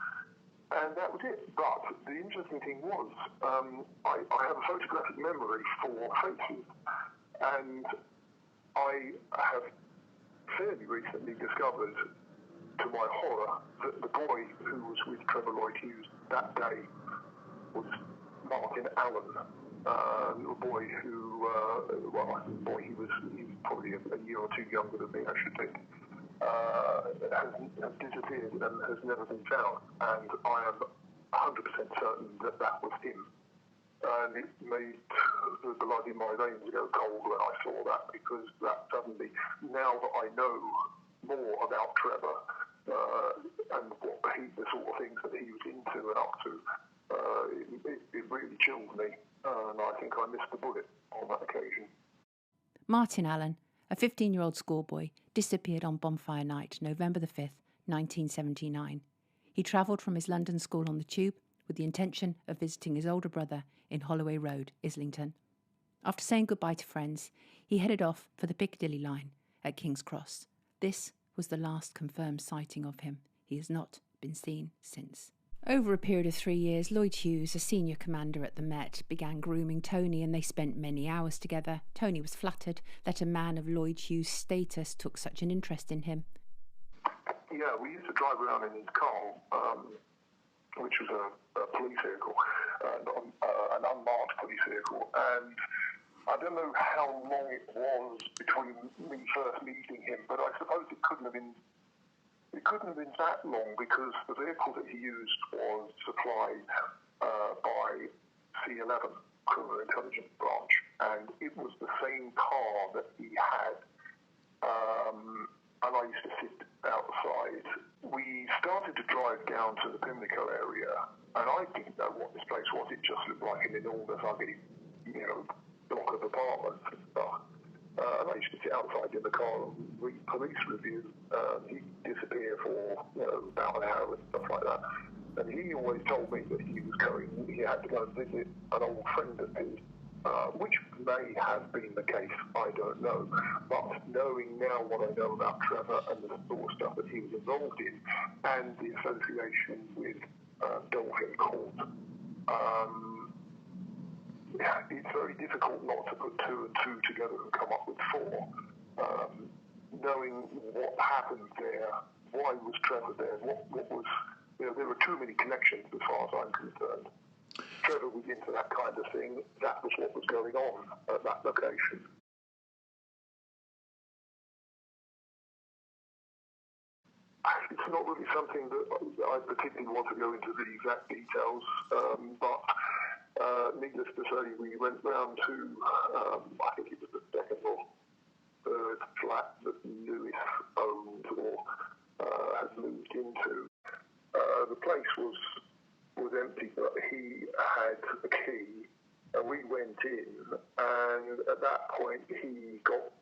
And that was it. But the interesting thing was, I have a photographic memory for faces, and I have fairly recently discovered, to my horror, that the boy who was with Trevor Lloyd Hughes that day was Martin Allen, a little boy who, he was probably a year or two younger than me, I should think. Has disappeared and has never been found, and I am 100% certain that that was him. And it made the blood in my veins go cold when I saw that, because that suddenly, now that I know more about Trevor and the sort of things that he was into and up to, it really chilled me, and I think I missed the bullet on that occasion. Martin Allen, a 15-year-old schoolboy, disappeared on Bonfire Night, November the 5th, 1979. He travelled from his London school on the tube with the intention of visiting his older brother in Holloway Road, Islington. After saying goodbye to friends, he headed off for the Piccadilly line at King's Cross. This was the last confirmed sighting of him. He has not been seen since. Over a period of 3 years, Lloyd Hughes, a senior commander at the Met, began grooming Tony, and they spent many hours together. Tony was flattered that a man of Lloyd Hughes' status took such an interest in him. Yeah, we used to drive around in his car, which was a police vehicle, an unmarked police vehicle, and I don't know how long it was between me first meeting him, but I suppose it couldn't have been that long, because the vehicle that he used was supplied by C11, Criminal Intelligence Branch, and it was the same car that he had, and I used to sit outside. We started to drive down to the Pimlico area, and I didn't know what this place was. It just looked like an enormous, ugly, block of apartments and stuff. And I used to sit outside in the car and read police reviews. He'd disappear for about an hour and stuff like that. And he always told me that he had to go and visit an old friend of his, which may have been the case, I don't know. But knowing now what I know about Trevor and the sort of stuff that he was involved in, and the association with Dolphin Court, it's very difficult not to put two and two together and come up with four. knowing what happened there, why was Trevor there, what was, there were too many connections as far as I'm concerned. Trevor was into that kind of thing. That was what was going on at that location. It's not really something that I particularly want to go into the exact details, but needless to say, we went round to, I think it was the second or third flat that Lewis owned or had moved into. The place was empty, but he had a key, and we went in, and at that point he got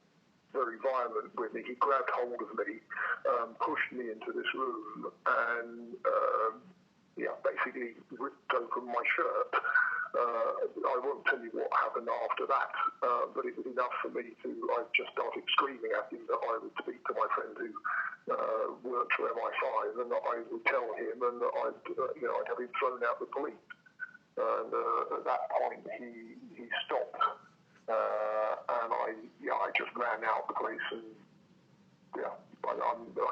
very violent with me. He grabbed hold of me, pushed me into this room, and basically ripped open my shirt. I won't tell you what happened after that, but it was enough for me to, I just started screaming at him that I would speak to my friend who worked for MI5 and that I would tell him and that I'd have him thrown out the police. And at that point he stopped. And I just ran out the place, and I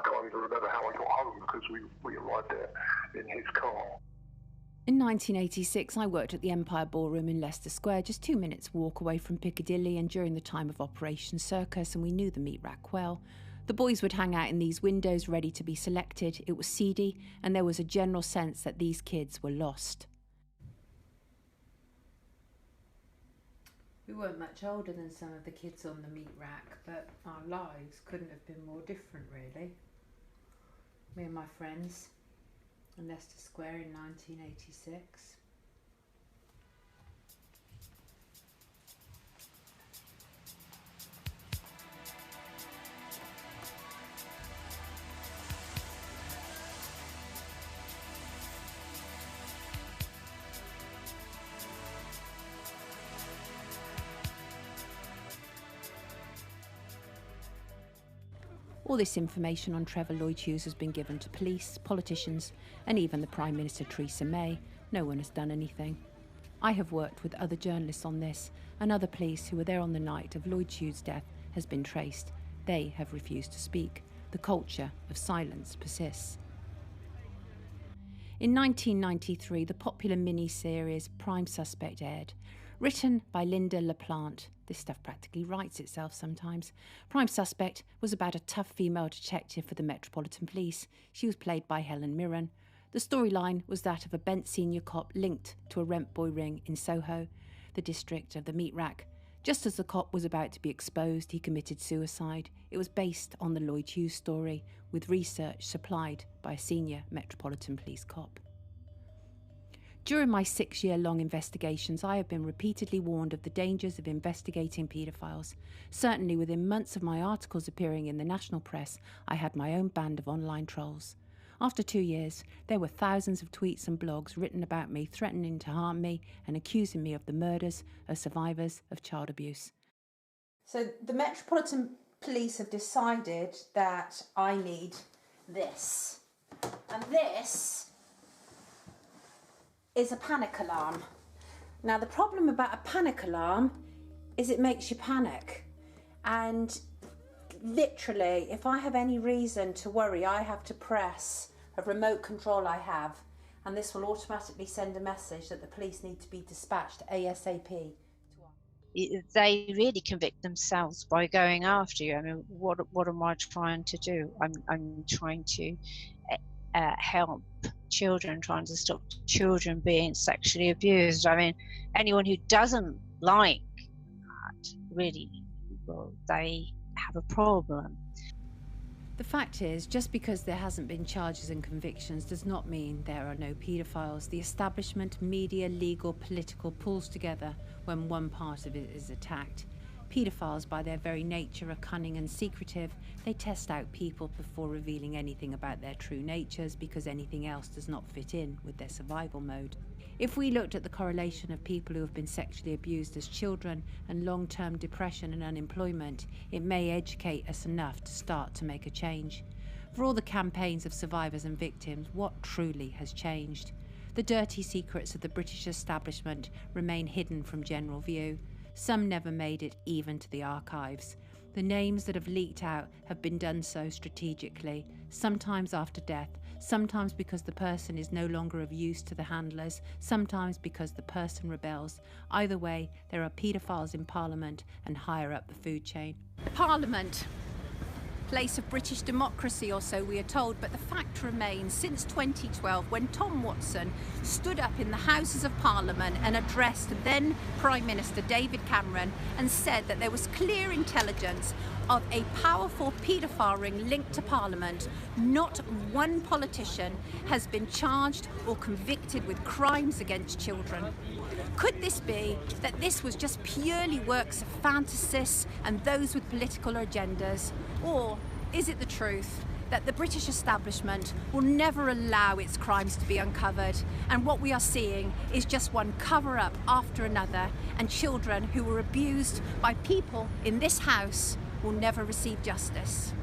can't even remember how I got home because we arrived there in his car. In 1986, I worked at the Empire Ballroom in Leicester Square, just 2 minutes walk away from Piccadilly, and during the time of Operation Circus, and we knew the meat rack well. The boys would hang out in these windows ready to be selected. It was seedy, and there was a general sense that these kids were lost. We weren't much older than some of the kids on the meat rack, but our lives couldn't have been more different, really. Me and my friends in Leicester Square in 1986. All this information on Trevor Lloyd-Hughes has been given to police, politicians, and even the Prime Minister Theresa May. No one has done anything. I have worked with other journalists on this, and other police who were there on the night of Lloyd-Hughes' death has been traced. They have refused to speak. The culture of silence persists. In 1993, the popular mini-series Prime Suspect aired. Written by Linda LaPlante. This stuff practically writes itself sometimes. Prime Suspect was about a tough female detective for the Metropolitan Police. She was played by Helen Mirren. The storyline was that of a bent senior cop linked to a rent boy ring in Soho, the district of the meat rack. Just as the cop was about to be exposed, he committed suicide. It was based on the Lloyd-Hughes story, with research supplied by a senior Metropolitan Police cop. During my 6-year-long investigations, I have been repeatedly warned of the dangers of investigating paedophiles. Certainly within months of my articles appearing in the national press, I had my own band of online trolls. After 2 years, there were thousands of tweets and blogs written about me, threatening to harm me and accusing me of the murders of survivors of child abuse. So the Metropolitan Police have decided that I need this. And this is a panic alarm. Now, the problem about a panic alarm is it makes you panic. And literally, if I have any reason to worry, I have to press a remote control I have, and this will automatically send a message that the police need to be dispatched ASAP. They really convict themselves by going after you. I mean, what am I trying to do? I'm trying to help children, trying to stop children being sexually abused. I mean, anyone who doesn't like that, really, well, they have a problem. The fact is, just because there hasn't been charges and convictions does not mean there are no paedophiles. The establishment, media, legal, political pulls together when one part of it is attacked. Paedophiles, by their very nature, are cunning and secretive. They test out people before revealing anything about their true natures because anything else does not fit in with their survival mode. If we looked at the correlation of people who have been sexually abused as children and long-term depression and unemployment, it may educate us enough to start to make a change. For all the campaigns of survivors and victims, what truly has changed? The dirty secrets of the British establishment remain hidden from general view. Some never made it even to the archives. The names that have leaked out have been done so strategically, sometimes after death, sometimes because the person is no longer of use to the handlers, sometimes because the person rebels. Either way, there are paedophiles in Parliament and higher up the food chain. Parliament, place of British democracy or so we are told, but the fact remains, since 2012, when Tom Watson stood up in the Houses of Parliament and addressed then Prime Minister David Cameron and said that there was clear intelligence of a powerful paedophile ring linked to Parliament, not one politician has been charged or convicted with crimes against children. Could this be that this was just purely works of fantasists and those with political agendas? Or is it the truth that the British establishment will never allow its crimes to be uncovered, and what we are seeing is just one cover-up after another, and children who were abused by people in this house will never receive justice?